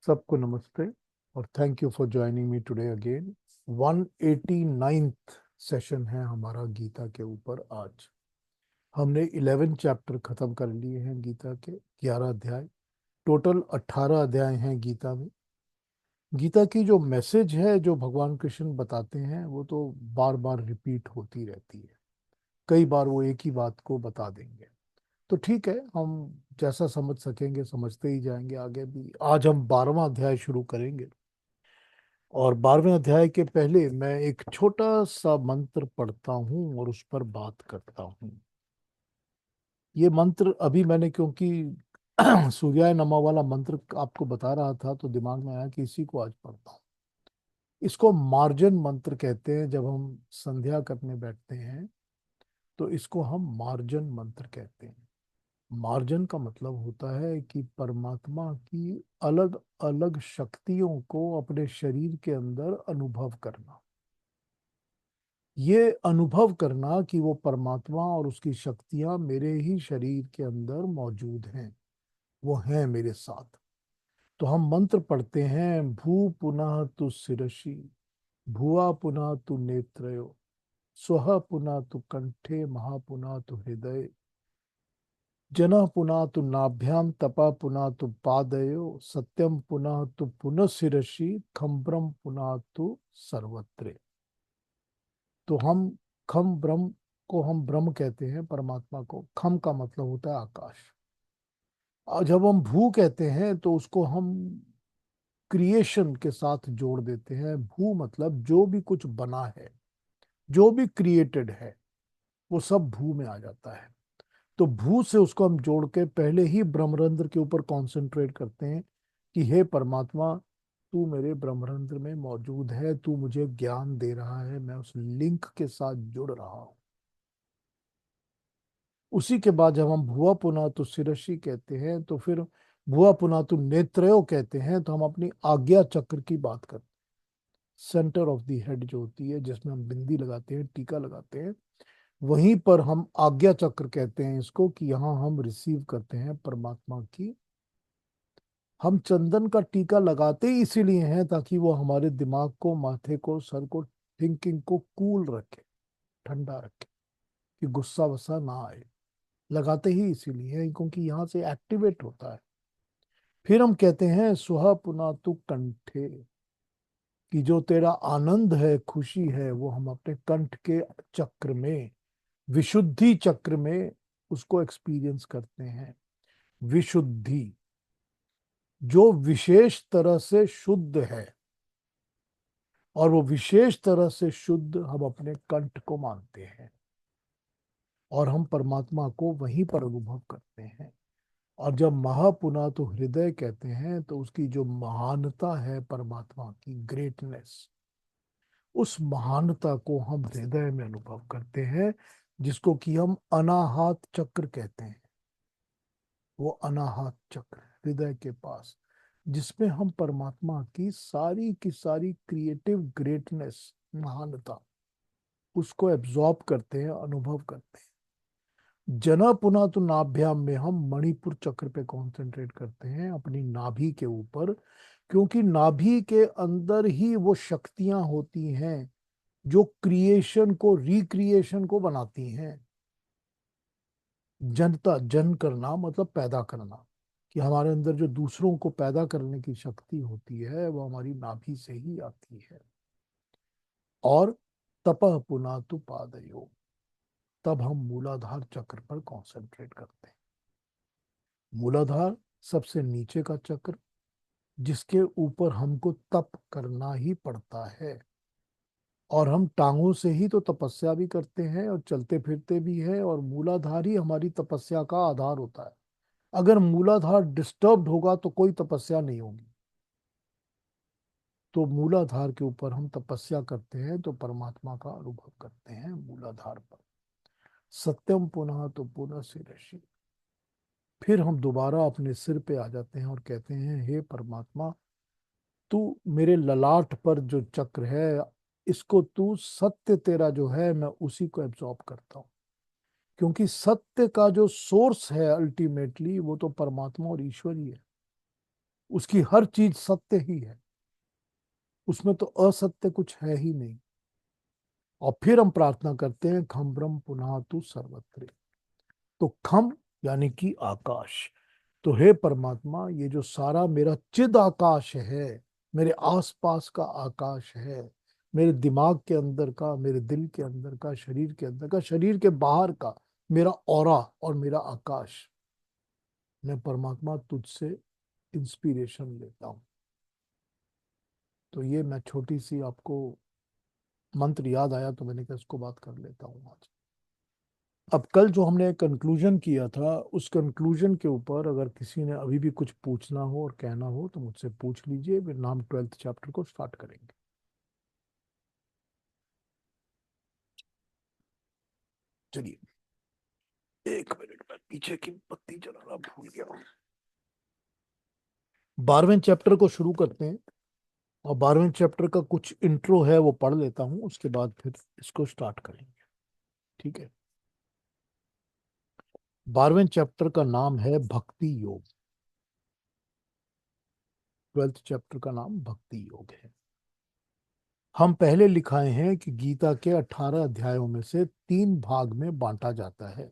सबको नमस्ते और thank you for joining me today again. 189th session है हमारा गीता के ऊपर। आज हमने 11 चैप्टर खत्म कर लिए हैं गीता के, 11 अध्याय। टोटल 18 अध्याय हैं गीता में। गीता की जो मैसेज है, जो भगवान कृष्ण बताते हैं, वो तो बार बार रिपीट होती रहती है। कई बार वो एक ही बात को बता देंगे। तो ठीक है, हम जैसा समझ सकेंगे समझते ही जाएंगे आगे भी। आज हम 12वां अध्याय शुरू करेंगे। और 12वें अध्याय के पहले मैं एक छोटा सा मंत्र पढ़ता हूँ और उस पर बात करता हूँ। ये मंत्र अभी मैंने, क्योंकि सूर्याय नमः वाला मंत्र आपको बता रहा था, तो दिमाग में आया कि इसी को आज पढ़ता हूँ। इसको मार्जन मंत्र कहते हैं। जब हम संध्या करने बैठते हैं तो इसको हम मार्जन मंत्र कहते हैं। मार्जन का मतलब होता है कि परमात्मा की अलग अलग शक्तियों को अपने शरीर के अंदर अनुभव करना। ये अनुभव करना कि वो परमात्मा और उसकी शक्तियां मेरे ही शरीर के अंदर मौजूद हैं, वो हैं मेरे साथ। तो हम मंत्र पढ़ते हैं, भू पुनः तु शिरसि, भुआ पुनः तु नेत्रयो, स्वः पुनः तु कंठे, महा पुनः तु हृदय, जनः पुनः तु नाभ्याम, तपा पुनः तु पादयो, सत्यम पुनः तु पुनः शिरसि, खम्ब्रम पुनः तु सर्वत्र। तो हम खम ब्रह्म को हम ब्रह्म कहते हैं, परमात्मा को। खम का मतलब होता है आकाश। और जब हम भू कहते हैं तो उसको हम क्रिएशन के साथ जोड़ देते हैं। भू मतलब जो भी कुछ बना है, जो भी क्रिएटेड है, वो सब भू में आ जाता है। तो भू से उसको हम जोड़ के पहले ही ब्रह्मरंध्र के ऊपर कॉन्सेंट्रेट करते हैं कि हे परमात्मा, तू मेरे ब्रह्मरंध्र में मौजूद है, तू मुझे ज्ञान दे रहा है, मैं उस लिंक के साथ जुड़ रहा हूं। उसी के बाद जब हम भुआ पुनः तो शिरसी कहते हैं, तो फिर भुआ पुनः तो नेत्रयो कहते हैं, तो हम अपनी आज्ञा चक्र की बात करते हैं। सेंटर ऑफ द हेड जो होती है, जिसमें हम बिंदी लगाते हैं, टीका लगाते हैं, वहीं पर हम आज्ञा चक्र कहते हैं इसको, कि यहाँ हम रिसीव करते हैं परमात्मा की। हम चंदन का टीका लगाते ही इसीलिए हैं ताकि वो हमारे दिमाग को, माथे को, सर को, थिंकिंग को कूल रखे, ठंडा रखे, कि गुस्सा वस्सा ना आए। लगाते ही इसीलिए हैं क्योंकि यहाँ से एक्टिवेट होता है। फिर हम कहते हैं सुहा पुना तु कंठे, कि जो तेरा आनंद है, खुशी है, वो हम अपने कंठ के चक्र में, विशुद्धि चक्र में उसको एक्सपीरियंस करते हैं। विशुद्धि, जो विशेष तरह से शुद्ध है, और वो विशेष तरह से शुद्ध हम अपने कंठ को मानते हैं, और हम परमात्मा को वहीं पर अनुभव करते हैं। और जब महापुना तो हृदय कहते हैं, तो उसकी जो महानता है, परमात्मा की ग्रेटनेस, उस महानता को हम हृदय में अनुभव करते हैं, जिसको कि हम अनाहत चक्र कहते हैं। वो अनाहत चक्र हृदय के पास, जिसमें हम परमात्मा की सारी क्रिएटिव ग्रेटनेस, महानता, उसको एब्जॉर्ब करते हैं, अनुभव करते हैं। जना पुना तो नाभ्याम में हम मणिपुर चक्र पे कंसंट्रेट करते हैं, अपनी नाभि के ऊपर, क्योंकि नाभि के अंदर ही वो शक्तियां होती हैं जो क्रिएशन को, रिक्रिएशन को बनाती हैं। जनता, जन करना मतलब पैदा करना, कि हमारे अंदर जो दूसरों को पैदा करने की शक्ति होती है, वो हमारी नाभि से ही आती है। और तपह पुना तु पादयो, तब हम मूलाधार चक्र पर कंसंट्रेट करते हैं। मूलाधार सबसे नीचे का चक्र, जिसके ऊपर हमको तप करना ही पड़ता है। और हम टांगों से ही तो तपस्या भी करते हैं और चलते फिरते भी हैं, और मूलाधार ही हमारी तपस्या का आधार होता है। अगर मूलाधार डिस्टर्ब्ड होगा तो कोई तपस्या नहीं होगी। तो मूलाधार के ऊपर हम तपस्या करते हैं, तो परमात्मा का अनुभव करते हैं मूलाधार पर। सत्यम पुनः तो पुनः शिरसि, फिर हम दोबारा अपने सिर पे आ जाते हैं और कहते हैं हे परमात्मा, तू मेरे ललाट पर जो चक्र है, इसको तू, सत्य तेरा जो है, मैं उसी को एब्जॉर्ब करता हूँ। क्योंकि सत्य का जो सोर्स है अल्टीमेटली, वो तो परमात्मा और ईश्वर ही है। उसकी हर चीज सत्य ही है, उसमें तो असत्य कुछ है ही नहीं। और फिर हम प्रार्थना करते हैं, खम ब्रह्म पुनः तू सर्वत्र। तो खम यानी कि आकाश। तो हे परमात्मा, ये जो सारा मेरा चिद आकाश है, मेरे आसपास का आकाश है, मेरे दिमाग के अंदर का, मेरे दिल के अंदर का, शरीर के अंदर का, शरीर के बाहर का, मेरा ऑरा और मेरा आकाश, मैं परमात्मा तुझसे इंस्पिरेशन लेता हूँ। तो ये मैं छोटी सी आपको मंत्र याद आया तो मैंने कहा इसको बात कर लेता हूँ आज। अब कल जो हमने कंक्लूजन किया था, उस कंक्लूजन के ऊपर अगर किसी ने अभी भी कुछ पूछना हो और कहना हो तो मुझसे पूछ लीजिए, फिर हम 12th चैप्टर को स्टार्ट करेंगे। चलिए, एक मिनट में पीछे की बत्ती जलाना भूल गया। 12वें चैप्टर को शुरू करते हैं, और 12वें चैप्टर का कुछ इंट्रो है वो पढ़ लेता हूँ, उसके बाद फिर इसको स्टार्ट करेंगे। ठीक है। 12वें चैप्टर का नाम है भक्ति योग। 12th चैप्टर का नाम भक्ति योग है। हम पहले लिखाए हैं कि गीता के 18 अध्यायों में से 3 भाग में बांटा जाता है।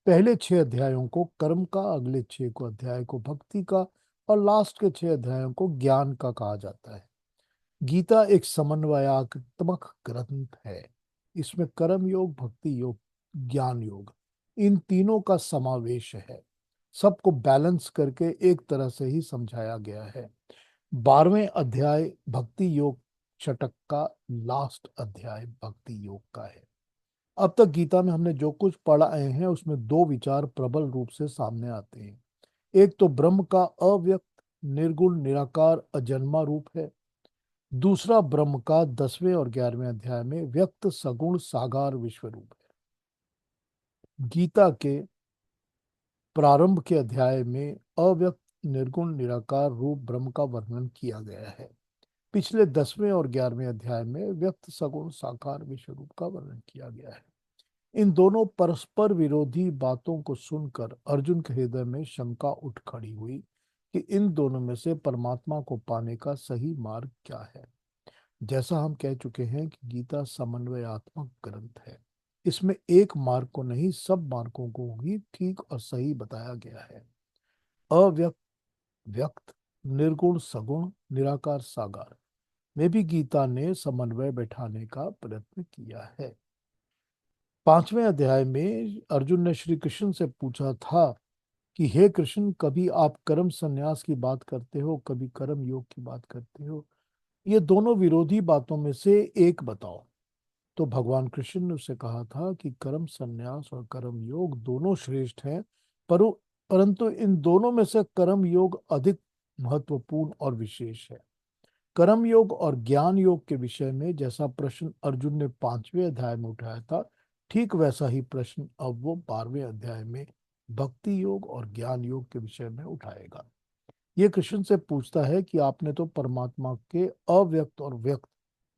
पहले 6 अध्यायों को कर्म का, अगले 6 को अध्याय को भक्ति का, और लास्ट के 6 अध्यायों को ज्ञान का कहा जाता है। गीता एक समन्वयात्मक ग्रंथ है। इसमें कर्म योग, भक्ति योग, ज्ञान योग, इन तीनों का समावेश है। सबको बैलेंस करके एक तरह से ही समझाया गया है। 12वें अध्याय भक्ति योग शतक का लास्ट अध्याय भक्ति योग का है। अब तक गीता में हमने जो कुछ पढ़ा आए हैं उसमें 2 विचार प्रबल रूप से सामने आते हैं। एक तो ब्रह्म का अव्यक्त, निर्गुण, निराकार, अजन्मा रूप है। दूसरा ब्रह्म का 10वें और 11वें अध्याय में व्यक्त, सगुण, साकार विश्व रूप है। गीता के प्रारंभ के अध्याय में अव्यक्त, निर्गुण, निराकार रूप ब्रह्म का वर्णन किया गया है। पिछले 10वें और 11वें अध्याय में व्यक्त, सगुण, साकार विश्व रूप का वर्णन किया गया है। इन दोनों परस्पर विरोधी बातों को सुनकर अर्जुन के हृदय में शंका उठ खड़ी हुई कि इन दोनों में से परमात्मा को पाने का सही मार्ग क्या है। जैसा हम कह चुके हैं कि गीता समन्वयात्मक ग्रंथ है। इसमें एक मार्ग को नहीं, सब मार्गों को ही ठीक और सही बताया गया है। अव्यक्त, व्यक्त, निर्गुण, सगुण, निराकार, साकार में भी गीता ने समन्वय बैठाने का प्रयत्न किया है। 5वें अध्याय में अर्जुन ने श्री कृष्ण से पूछा था कि हे कृष्ण, कभी आप कर्म संन्यास की बात करते हो, कभी कर्म योग की बात करते हो, ये दोनों विरोधी बातों में से एक बताओ। तो भगवान कृष्ण ने उससे कहा था कि कर्म संन्यास और कर्म योग दोनों श्रेष्ठ हैं, पर परंतु इन दोनों में से कर्म योग अधिक महत्वपूर्ण और विशेष है। कर्म योग और ज्ञान योग के विषय में जैसा प्रश्न अर्जुन ने 5वें अध्याय में उठाया था, ठीक वैसा ही प्रश्न अब वो 12वें अध्याय में भक्ति योग और ज्ञान योग के विषय में उठाएगा। ये कृष्ण से पूछता है कि आपने तो परमात्मा के अव्यक्त और व्यक्त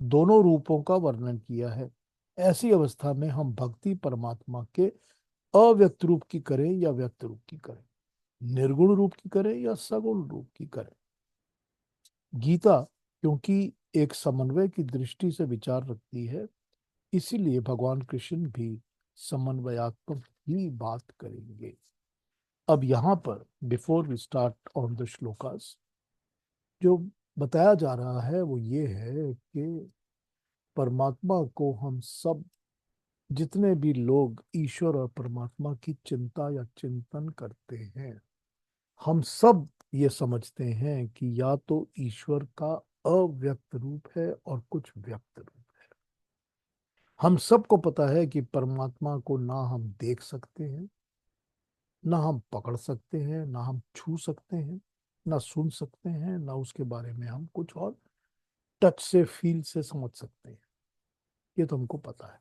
दोनों रूपों का वर्णन किया है। ऐसी अवस्था में हम भक्ति परमात्मा के अव्यक्त रूप की करें या व्यक्त रूप की करें, निर्गुण रूप की करें या सगुण रूप की करें। गीता क्योंकि एक समन्वय की दृष्टि से विचार रखती है, इसीलिए भगवान कृष्ण भी समन्वयात्मक ही बात करेंगे। अब यहाँ पर before we start on the shlokas, जो बताया जा रहा है वो ये है कि परमात्मा को हम सब, जितने भी लोग ईश्वर और परमात्मा की चिंता या चिंतन करते हैं, हम सब ये समझते हैं कि या तो ईश्वर का अव्यक्त रूप है और कुछ व्यक्त रूप है। हम सबको पता है कि परमात्मा को ना हम देख सकते हैं, ना हम पकड़ सकते हैं, ना हम छू सकते हैं, ना सुन सकते हैं, ना उसके बारे में हम कुछ और टच से, फील से समझ सकते हैं। ये तो हमको पता है।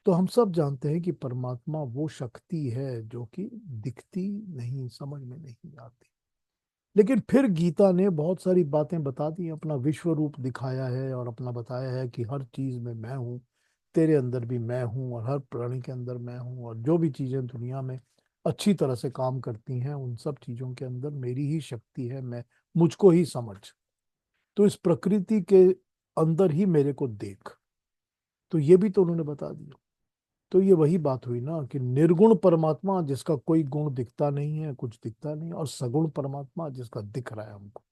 तो हम सब जानते हैं कि परमात्मा वो शक्ति है जो कि दिखती नहीं, समझ में नहीं आती। लेकिन फिर गीता ने बहुत सारी बातें बता दी, अपना विश्व रूप दिखाया है और अपना बताया है कि हर चीज में मैं हूँ, तेरे अंदर भी मैं हूँ और हर प्राणी के अंदर मैं हूँ, और जो भी चीजें दुनिया में अच्छी तरह से काम करती हैं, उन सब चीजों के अंदर मेरी ही शक्ति है, मैं मुझको ही समझ। तो इस प्रकृति के अंदर ही मेरे को देख। तो ये भी तो उन्होंने बता दिया। तो ये वही बात हुई ना कि निर्गुण परमात्मा जिसका कोई गुण दिखता नहीं है, कुछ दिखता नहीं, और सगुण परमात्मा जिसका दिख रहा है हमको।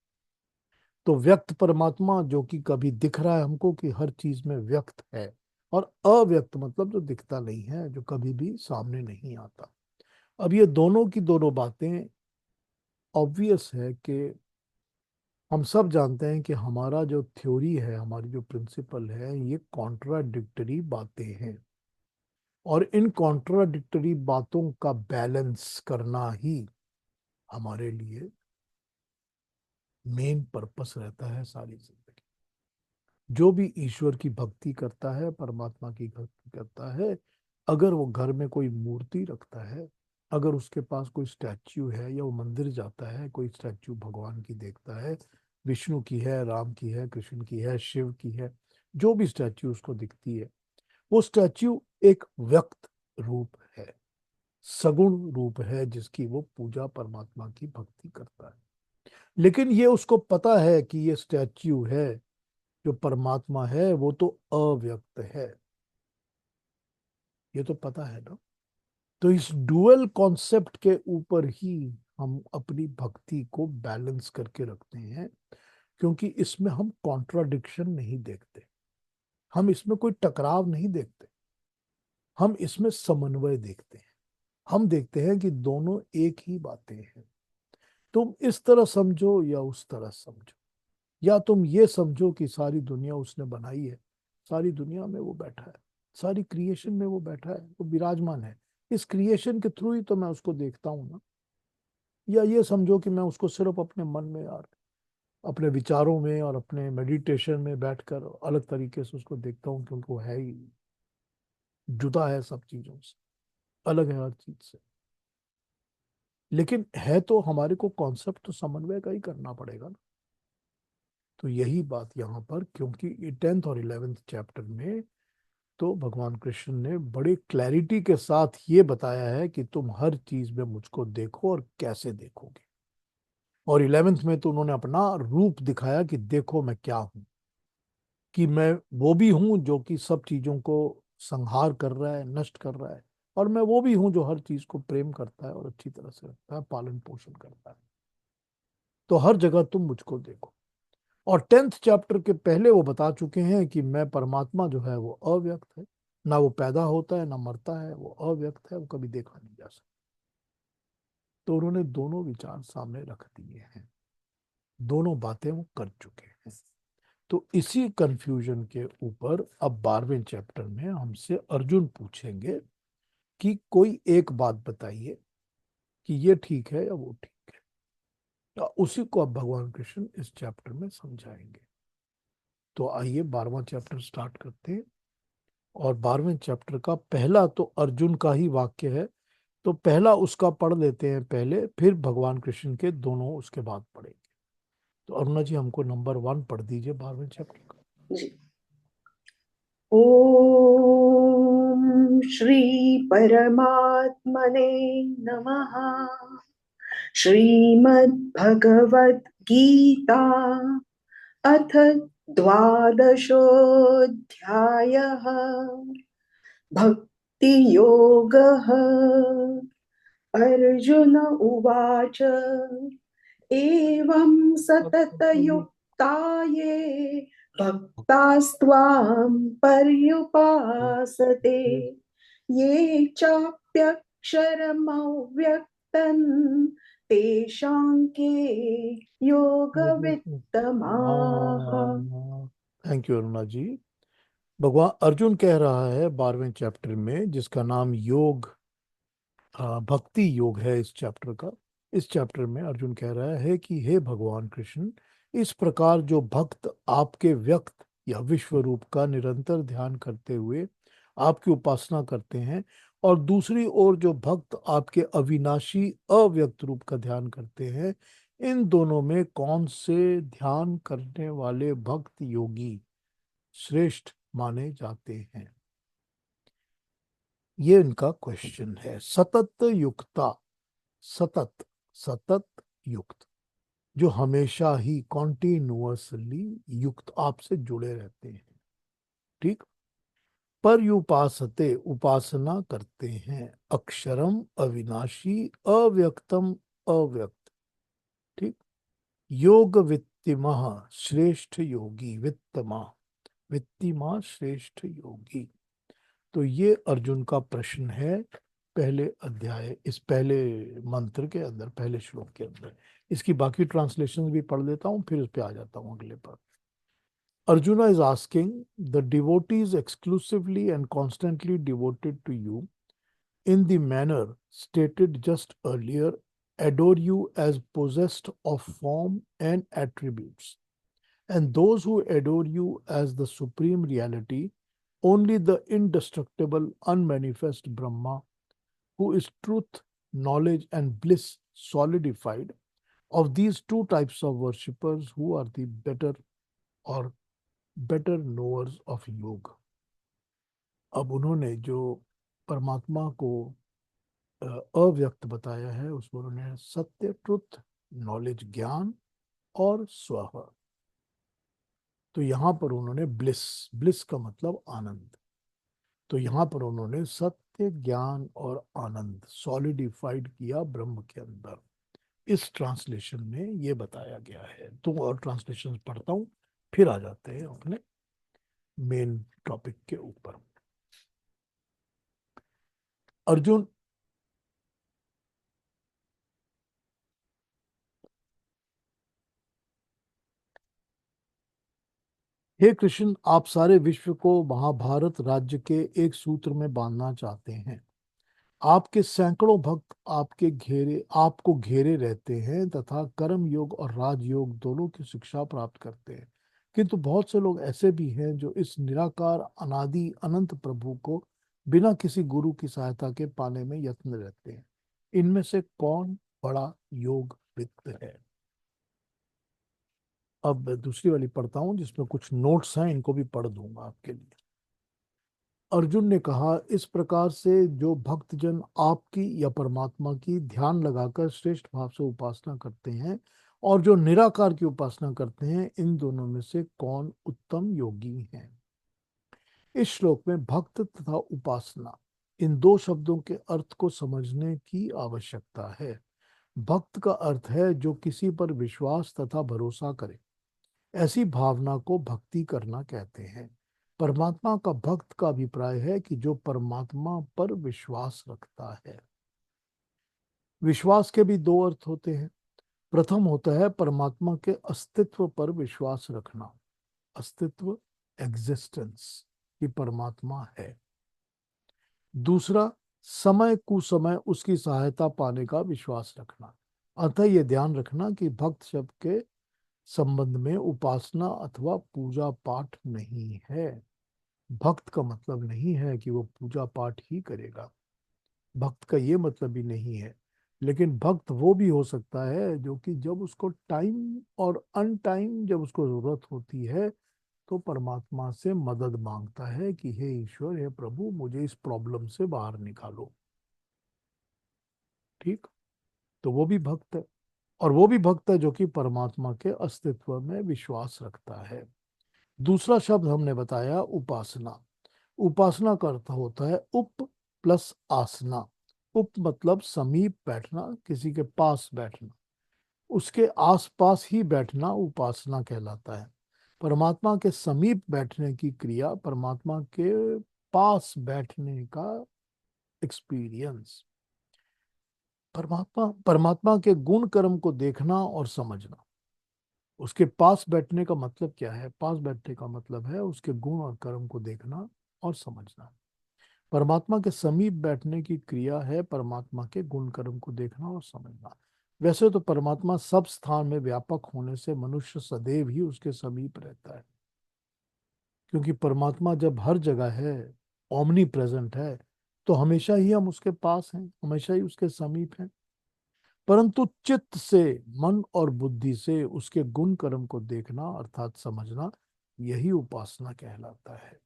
तो व्यक्त परमात्मा जो कि कभी दिख रहा है हमको कि हर चीज में व्यक्त है, और अव्यक्त मतलब जो दिखता नहीं है, जो कभी भी सामने नहीं आता। अब ये दोनों की दोनों बातें ऑब्वियस है कि हम सब जानते हैं कि हमारा जो थ्योरी है, हमारी जो प्रिंसिपल है, ये कॉन्ट्राडिक्टरी बातें हैं। और इन कॉन्ट्राडिक्टरी बातों का बैलेंस करना ही हमारे लिए मेन पर्पस रहता है सारी जिंदगी। जो भी ईश्वर की भक्ति करता है, परमात्मा की भक्ति करता है, अगर वो घर में कोई मूर्ति रखता है, अगर उसके पास कोई स्टैच्यू है, या वो मंदिर जाता है, कोई स्टैच्यू भगवान की देखता है, विष्णु की है, राम की है, कृष्ण की है, शिव की है, जो भी स्टैच्यू उसको दिखती है, वो स्टैच्यू एक व्यक्त रूप है, सगुण रूप है, जिसकी वो पूजा परमात्मा की भक्ति करता है। लेकिन ये उसको पता है कि ये स्टैच्यू है, जो परमात्मा है वो तो अव्यक्त है, ये तो पता है ना। तो इस डुअल कॉन्सेप्ट के ऊपर ही हम अपनी भक्ति को बैलेंस करके रखते हैं, क्योंकि इसमें हम कॉन्ट्राडिक्शन नहीं देखते, हम इसमें कोई टकराव नहीं देखते, हम इसमें समन्वय देखते हैं। हम देखते हैं कि दोनों एक ही बातें हैं। तुम इस तरह समझो या उस तरह समझो, या तुम ये समझो कि सारी दुनिया उसने बनाई है, सारी दुनिया में वो बैठा है, सारी क्रिएशन में वो बैठा है, वो विराजमान है, इस क्रिएशन के थ्रू ही तो मैं उसको देखता हूँ ना। या ये समझो कि मैं उसको सिर्फ अपने मन में, यार अपने विचारों में और अपने मेडिटेशन में बैठकर अलग तरीके से उसको देखता हूँ, क्योंकि वो है ही जुदा है सब चीजों से, अलग है हर चीज से। लेकिन है तो हमारे को कॉन्सेप्ट तो समन्वय का ही करना पड़ेगा ना। तो यही बात यहाँ पर, क्योंकि ये 10th और 11th चैप्टर में तो भगवान कृष्ण ने बड़े क्लैरिटी के साथ ये बताया है कि तुम हर चीज में मुझको देखो, और कैसे देखोगे। और 11th में तो उन्होंने अपना रूप दिखाया कि देखो मैं क्या हूं, कि मैं वो भी हूं जो कि सब चीजों को संहार कर रहा है, नष्ट कर रहा है, और मैं वो भी हूं जो हर चीज को प्रेम करता है और अच्छी तरह से रखता है, पालन पोषण करता है। तो हर जगह तुम मुझको देखो। और 10th चैप्टर के पहले वो बता चुके हैं कि मैं परमात्मा जो है वो अव्यक्त है, ना वो पैदा होता है ना मरता है, वो अव्यक्त है, वो कभी देखा नहीं जा सकता। तो उन्होंने दोनों विचार सामने रख दिए हैं, दोनों बातें वो कर चुके हैं। तो इसी कंफ्यूजन के ऊपर अब 12वें चैप्टर में हमसे अर्जुन पूछेंगे कि कोई एक बात बताइए कि ये ठीक है या वो ठीक है। तो उसी को अब भगवान कृष्ण इस चैप्टर में समझाएंगे। तो आइए 12वां चैप्टर स्टार्ट करते हैं। और 12वें चैप्टर का पहला तो अर्जुन का ही वाक्य है, तो पहला उसका पढ़ लेते हैं पहले, फिर भगवान कृष्ण के दोनों उसके बाद पढ़ेंगे। तो अरुणा जी हमको नंबर 1 पढ़ दीजिए 12वें चैप्टर का। जी। ओम श्री परमात्मने नमः। श्रीमद्भगवद गीता अथ द्वादशोऽध्यायः। भक्ति योगः। अर्जुन उवाच एवं सततयुक्ता ये भक्तास्त्वां पर्युपासते ये चाप्यक्षरमव्यक्तं तेषां के योगवित्तमाः। थैंक यू अरुणा जी। भगवान अर्जुन कह रहा है 12वें चैप्टर में, जिसका नाम योग भक्ति योग है इस चैप्टर का। इस चैप्टर में अर्जुन कह रहा है कि हे भगवान कृष्ण, इस प्रकार जो भक्त आपके व्यक्त या विश्व रूप का निरंतर ध्यान करते हुए आपकी उपासना करते हैं, और दूसरी ओर जो भक्त आपके अविनाशी अव्यक्त रूप का ध्यान करते हैं, इन दोनों में कौन से ध्यान करने वाले भक्त योगी श्रेष्ठ माने जाते हैं? ये इनका क्वेश्चन है। सतत युक्ता, सतत, सतत युक्त, जो हमेशा ही कॉन्टिन्यूअसली युक्त, आपसे जुड़े रहते हैं। ठीक। पर्युपासते, उपासना करते हैं, अक्षरम अविनाशी, अव्यक्तम अव्यक्त। ठीक। योग वित्तिमः, श्रेष्ठ योगी, वित्तमा, वित्तिमा श्रेष्ठ योगी। तो ये अर्जुन का प्रश्न है पहले अध्याय, इस पहले मंत्र के अंदर, पहले श्लोक के अंदर। इसकी बाकी ट्रांसलेशन भी पढ़ लेता हूँ, फिर उस पे आ जाता हूँ अगले पर। Arjuna is asking, the devotees exclusively and constantly devoted to you, in the manner stated just earlier, adore you as possessed of form and attributes. And those who adore you as the supreme reality, only the indestructible, unmanifest Brahma, who is truth, knowledge, and bliss solidified, of these two types of worshippers, who are the better or better knowers of योग। अब उन्होंने जो परमात्मा को अव्यक्त बताया है, उसमें उन्होंने सत्य, ट्रुथ, नॉलेज, ज्ञान और स्व। तो यहां पर उन्होंने ब्लिस, ब्लिस का मतलब आनंद, तो यहां पर उन्होंने सत्य, ज्ञान और आनंद सॉलिडिफाइड किया ब्रह्म के अंदर। इस ट्रांसलेशन में ये बताया गया है। तो और ट्रांसलेशन पढ़ता हूं, फिर आ जाते हैं अपने मेन टॉपिक के ऊपर। अर्जुन, हे कृष्ण, आप सारे विश्व को महाभारत राज्य के एक सूत्र में बांधना चाहते हैं। आपके सैकड़ों भक्त आपको घेरे रहते हैं तथा कर्म योग और राजयोग दोनों की शिक्षा प्राप्त करते हैं। किंतु बहुत से लोग ऐसे भी हैं जो इस निराकार अनादि अनंत प्रभु को बिना किसी गुरु की सहायता के पाने में यत्न रहते हैं। इनमें से कौन बड़ा योग वित्त है? अब दूसरी वाली पढ़ता हूं, जिसमें कुछ नोट्स हैं, इनको भी पढ़ दूंगा आपके लिए। अर्जुन ने कहा, इस प्रकार से जो भक्तजन आपकी या परमात्मा की ध्यान लगाकर श्रेष्ठ भाव से उपासना करते हैं और जो निराकार की उपासना करते हैं, इन दोनों में से कौन उत्तम योगी हैं? इस श्लोक में भक्त तथा उपासना, इन दो शब्दों के अर्थ को समझने की आवश्यकता है। भक्त का अर्थ है जो किसी पर विश्वास तथा भरोसा करे। ऐसी भावना को भक्ति करना कहते हैं। परमात्मा का भक्त का अभिप्राय है कि जो परमात्मा पर विश्वास रखता है। विश्वास के भी दो अर्थ होते हैं। प्रथम होता है परमात्मा के अस्तित्व पर विश्वास रखना, अस्तित्व, एग्जिस्टेंस, कि परमात्मा है। दूसरा, समय कुसमय उसकी सहायता पाने का विश्वास रखना। अतः यह ध्यान रखना कि भक्त शब्द के संबंध में उपासना अथवा पूजा पाठ नहीं है। भक्त का मतलब नहीं है कि वो पूजा पाठ ही करेगा, भक्त का ये मतलब भी नहीं है। लेकिन भक्त वो भी हो सकता है जो कि जब उसको टाइम और अनटाइम जब उसको जरूरत होती है, तो परमात्मा से मदद मांगता है कि हे ईश्वर, हे प्रभु, मुझे इस प्रॉब्लम से बाहर निकालो। ठीक। तो वो भी भक्त है। और वो भी भक्त है जो कि परमात्मा के अस्तित्व में विश्वास रखता है। दूसरा शब्द हमने बताया उपासना। उपासना का अर्थ होता है उप प्लस आसना। उप मतलब समीप बैठना, किसी के पास बैठना, उसके आसपास ही बैठना उपासना कहलाता है। परमात्मा के समीप बैठने की क्रिया, परमात्मा के पास बैठने का एक्सपीरियंस। परमात्मा परमात्मा के गुण कर्म को देखना और समझना। उसके पास बैठने का मतलब क्या है? पास बैठने का मतलब है उसके गुण और कर्म को देखना और समझना। परमात्मा के समीप बैठने की क्रिया है परमात्मा के गुण कर्म को देखना और समझना। वैसे तो परमात्मा सब स्थान में व्यापक होने से मनुष्य सदैव ही उसके समीप रहता है, क्योंकि परमात्मा जब हर जगह है, ओमनी प्रेजेंट है, तो हमेशा ही हम उसके पास हैं, हमेशा ही उसके समीप हैं। परंतु चित्त से, मन और बुद्धि से उसके गुण कर्म को देखना अर्थात समझना, यही उपासना कहलाता है।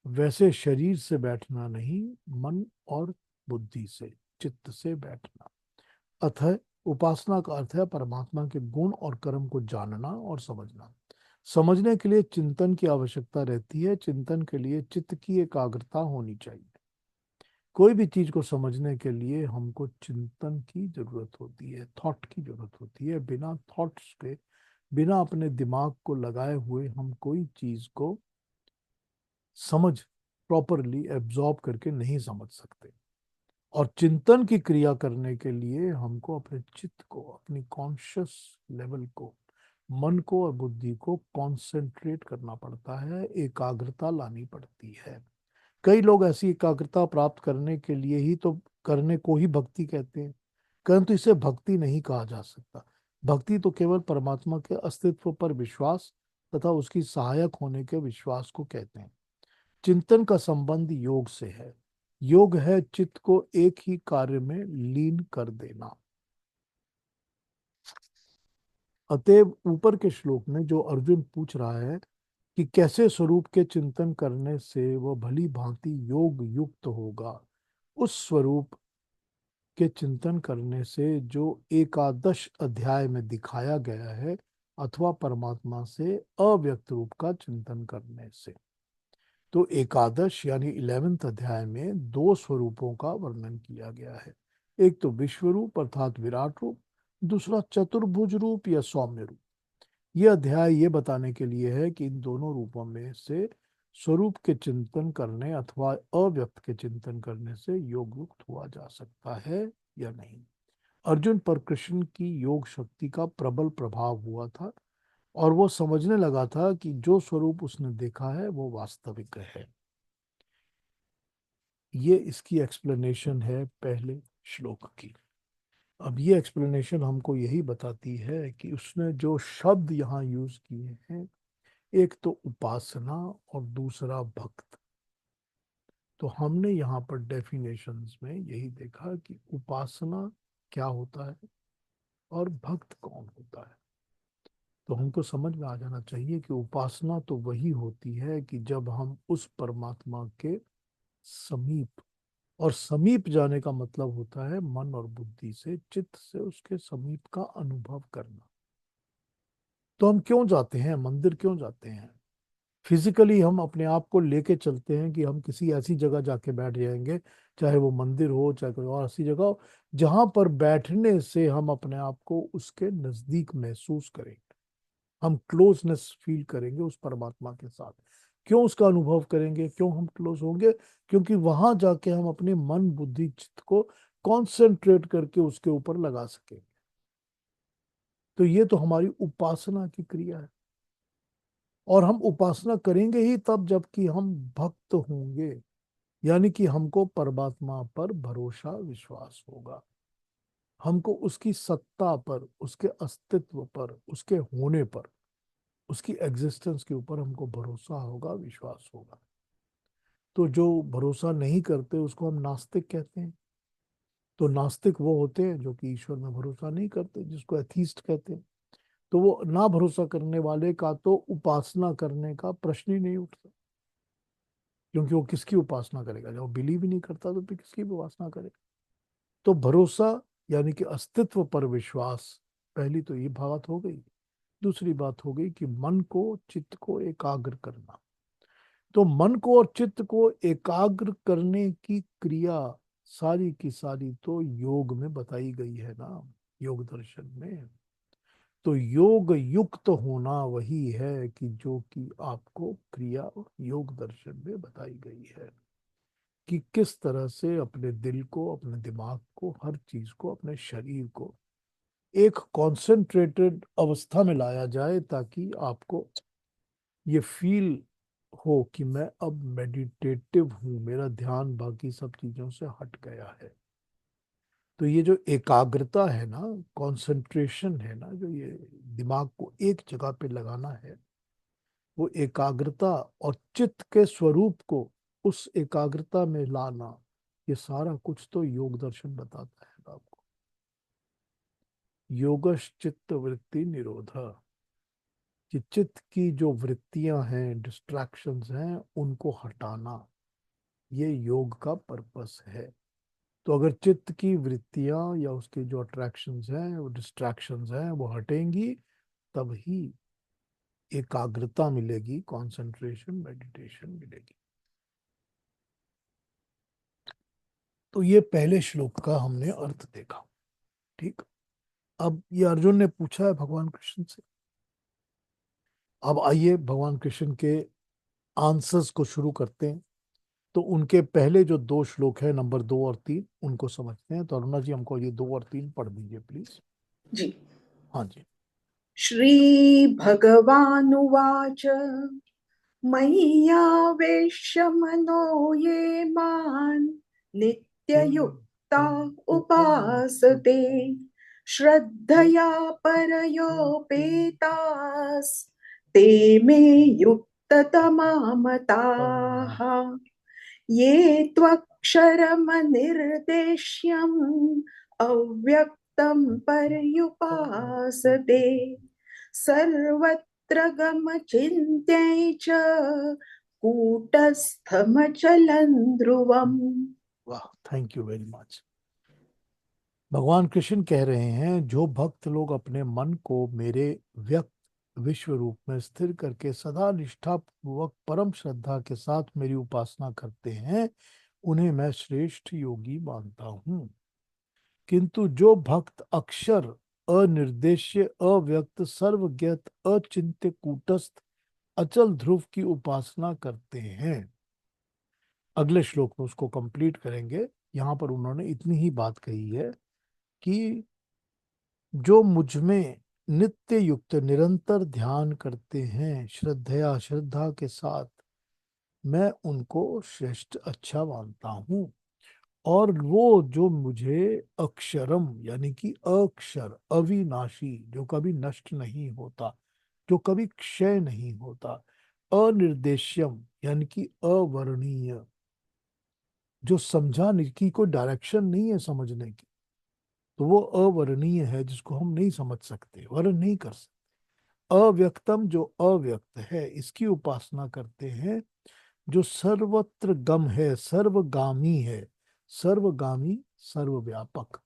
वैसे शरीर से बैठना नहीं, मन और बुद्धि से, चित्त से बैठना। अतः उपासना का अर्थ है परमात्मा के गुण और कर्म को जानना और समझना। समझने के लिए चिंतन की आवश्यकता रहती है। चिंतन के लिए चित्त की एकाग्रता होनी चाहिए। कोई भी चीज को समझने के लिए हमको चिंतन की जरूरत होती है, थॉट की जरूरत होती है। बिना थॉट्स के, बिना अपने दिमाग को लगाए हुए हम कोई चीज को समझ, प्रॉपरली एब्जॉर्ब करके नहीं समझ सकते। और चिंतन की क्रिया करने के लिए हमको अपने चित्त को, अपनी कॉन्शियस लेवल को, मन को और बुद्धि को कंसंट्रेट करना पड़ता है, एकाग्रता लानी पड़ती है। कई लोग ऐसी एकाग्रता प्राप्त करने के लिए ही तो, करने को ही भक्ति कहते हैं, परंतु इसे भक्ति नहीं कहा जा सकता। भक्ति तो केवल परमात्मा के अस्तित्व पर विश्वास तथा उसकी सहायक होने के विश्वास को कहते हैं। चिंतन का संबंध योग से है। योग है चित्त को एक ही कार्य में लीन कर देना। अतएव ऊपर के श्लोक में जो अर्जुन पूछ रहा है कि कैसे स्वरूप के चिंतन करने से वह भली भांति योग युक्त होगा, उस स्वरूप के चिंतन करने से जो एकादश अध्याय में दिखाया गया है, अथवा परमात्मा से अव्यक्त रूप का चिंतन करने से। तो एकादश यानी 11वें अध्याय में दो स्वरूपों का वर्णन किया गया है। एक तो विश्व रूप अर्थात विराट रूप, दूसरा चतुर्भुज रूप या सौम्य रूप। यह अध्याय ये बताने के लिए है कि इन दोनों रूपों में से स्वरूप के चिंतन करने अथवा अव्यक्त के चिंतन करने से योग युक्त हुआ जा सकता है या नहीं। अर्जुन पर कृष्ण की योग शक्ति का प्रबल प्रभाव हुआ था और वो समझने लगा था कि जो स्वरूप उसने देखा है वो वास्तविक है। ये इसकी एक्सप्लेनेशन है पहले श्लोक की। अब ये एक्सप्लेनेशन हमको यही बताती है कि उसने जो शब्द यहाँ यूज किए हैं, एक तो उपासना और दूसरा भक्त। तो हमने यहाँ पर डेफिनेशंस में यही देखा कि उपासना क्या होता है और भक्त कौन होता है। तो हमको समझ में आ जाना चाहिए कि उपासना तो वही होती है कि जब हम उस परमात्मा के समीप, और समीप जाने का मतलब होता है मन और बुद्धि से, चित्त से उसके समीप का अनुभव करना। तो हम क्यों जाते हैं मंदिर, क्यों जाते हैं? फिजिकली हम अपने आप को लेके चलते हैं कि हम किसी ऐसी जगह जाके बैठ जाएंगे, चाहे वो मंदिर हो चाहे कोई और ऐसी जगह हो, जहां पर बैठने से हम अपने आप को उसके नजदीक महसूस करेंगे, हम क्लोजनेस फील करेंगे उस परमात्मा के साथ। क्यों उसका अनुभव करेंगे, क्यों हम क्लोज होंगे? क्योंकि वहां जाके हम अपने मन बुद्धि चित्त को कॉन्सेंट्रेट करके उसके ऊपर लगा सकेंगे। तो ये तो हमारी उपासना की क्रिया है। और हम उपासना करेंगे ही तब जबकि हम भक्त होंगे, यानी कि हमको परमात्मा पर भरोसा विश्वास होगा, हमको उसकी सत्ता पर, उसके अस्तित्व पर, उसके होने पर, उसकी एग्जिस्टेंस के ऊपर हमको भरोसा होगा, विश्वास होगा। तो जो भरोसा नहीं करते उसको हम नास्तिक कहते हैं। तो नास्तिक वो होते हैं जो कि ईश्वर में भरोसा नहीं करते, जिसको एथीस्ट कहते हैं। तो वो ना भरोसा करने वाले का तो उपासना करने का प्रश्न ही नहीं उठता, क्योंकि वो किसकी उपासना करेगा? जब वो बिलीव ही नहीं करता तो फिर किसकी उपासना करेगा? तो भरोसा यानी कि अस्तित्व पर विश्वास, पहली तो ये बात हो गई। दूसरी बात हो गई कि मन को, चित्त को एकाग्र करना। तो मन को और चित्त को एकाग्र करने की क्रिया सारी की सारी तो योग में बताई गई है ना, योग दर्शन में। तो योग युक्त होना वही है कि जो कि आपको क्रिया योग दर्शन में बताई गई है, कि किस तरह से अपने दिल को, अपने दिमाग को, हर चीज को, अपने शरीर को एक कॉन्सेंट्रेटेड अवस्था में लाया जाए, ताकि आपको ये फील हो कि मैं अब मेडिटेटिव हूँ, मेरा ध्यान बाकी सब चीजों से हट गया है। तो ये जो एकाग्रता है ना, कंसंट्रेशन है ना, जो ये दिमाग को एक जगह पे लगाना है, वो एकाग्रता और चित्त के स्वरूप को उस एकाग्रता में लाना, ये सारा कुछ तो योग दर्शन बताता है आपको। योगश चित्त वृत्ति निरोध, कि चित्त की जो वृत्तियां हैं, डिस्ट्रैक्शंस हैं, उनको हटाना, ये योग का पर्पस है। तो अगर चित्त की वृत्तियां या उसके जो अट्रैक्शंस हैं, वो डिस्ट्रैक्शंस हैं, वो हटेंगी, तब ही एकाग्रता मिलेगी, कंसंट्रेशन, मेडिटेशन मिलेगी। तो ये पहले श्लोक का हमने अर्थ देखा। ठीक। अब ये अर्जुन ने पूछा है भगवान कृष्ण से। अब आइए भगवान कृष्ण के आंसर्स को शुरू करते हैं। तो उनके पहले जो दो श्लोक है, नंबर 2 और 3, उनको समझते हैं। तो अरुणा जी हमको ये 2 और 3 पढ़ दीजिए प्लीज। जी। हाँ जी। श्री भगवानुवाच मय्यावेश्य मनो ये मान् नित्ययुक्ता उपासते श्रद्धया परयोपेतास् ते मे युक्ततमा मताः ये त्वक्षरमनिर्देश्यम् अव्यक्तं पर्युपासते सर्वत्र गमचिन्त्यै च कूटस्थमचलं ध्रुवम्। वाह, थैंक यू वेरी मच। भगवान कृष्ण कह रहे हैं, जो भक्त लोग अपने मन को मेरे व्यक्त विश्व रूप में स्थिर करके सदा निष्ठा पूर्वक परम श्रद्धा के साथ मेरी उपासना करते हैं, उन्हें मैं श्रेष्ठ योगी मानता हूँ। किंतु जो भक्त अक्षर, अनिर्देश्य, अव्यक्त, सर्वज्ञत, अचिंत्य, कूटस्थ, अचल ध्रुव की उपासना करते हैं, अगले श्लोक में उसको कंप्लीट करेंगे। यहां पर उन्होंने इतनी ही बात कही है कि जो मुझ में नित्य युक्त निरंतर ध्यान करते हैं, श्रद्धया, श्रद्धा के साथ, मैं उनको श्रेष्ठ अच्छा मानता हूँ। और वो जो मुझे अक्षरम यानी कि अक्षर, अविनाशी, जो कभी नष्ट नहीं होता, जो कभी क्षय नहीं होता, अनिर्देश्यम यानी कि अवर्णीय, जो समझा नहीं, की कोई डायरेक्शन नहीं है समझने की, तो वो अवर्णीय है, जिसको हम नहीं समझ सकते, वर्ण नहीं कर सकते। अव्यक्तम, जो अव्यक्त है, इसकी उपासना करते हैं। जो सर्वत्र गम है, सर्वगामी है, सर्वगामी, सर्वव्यापक,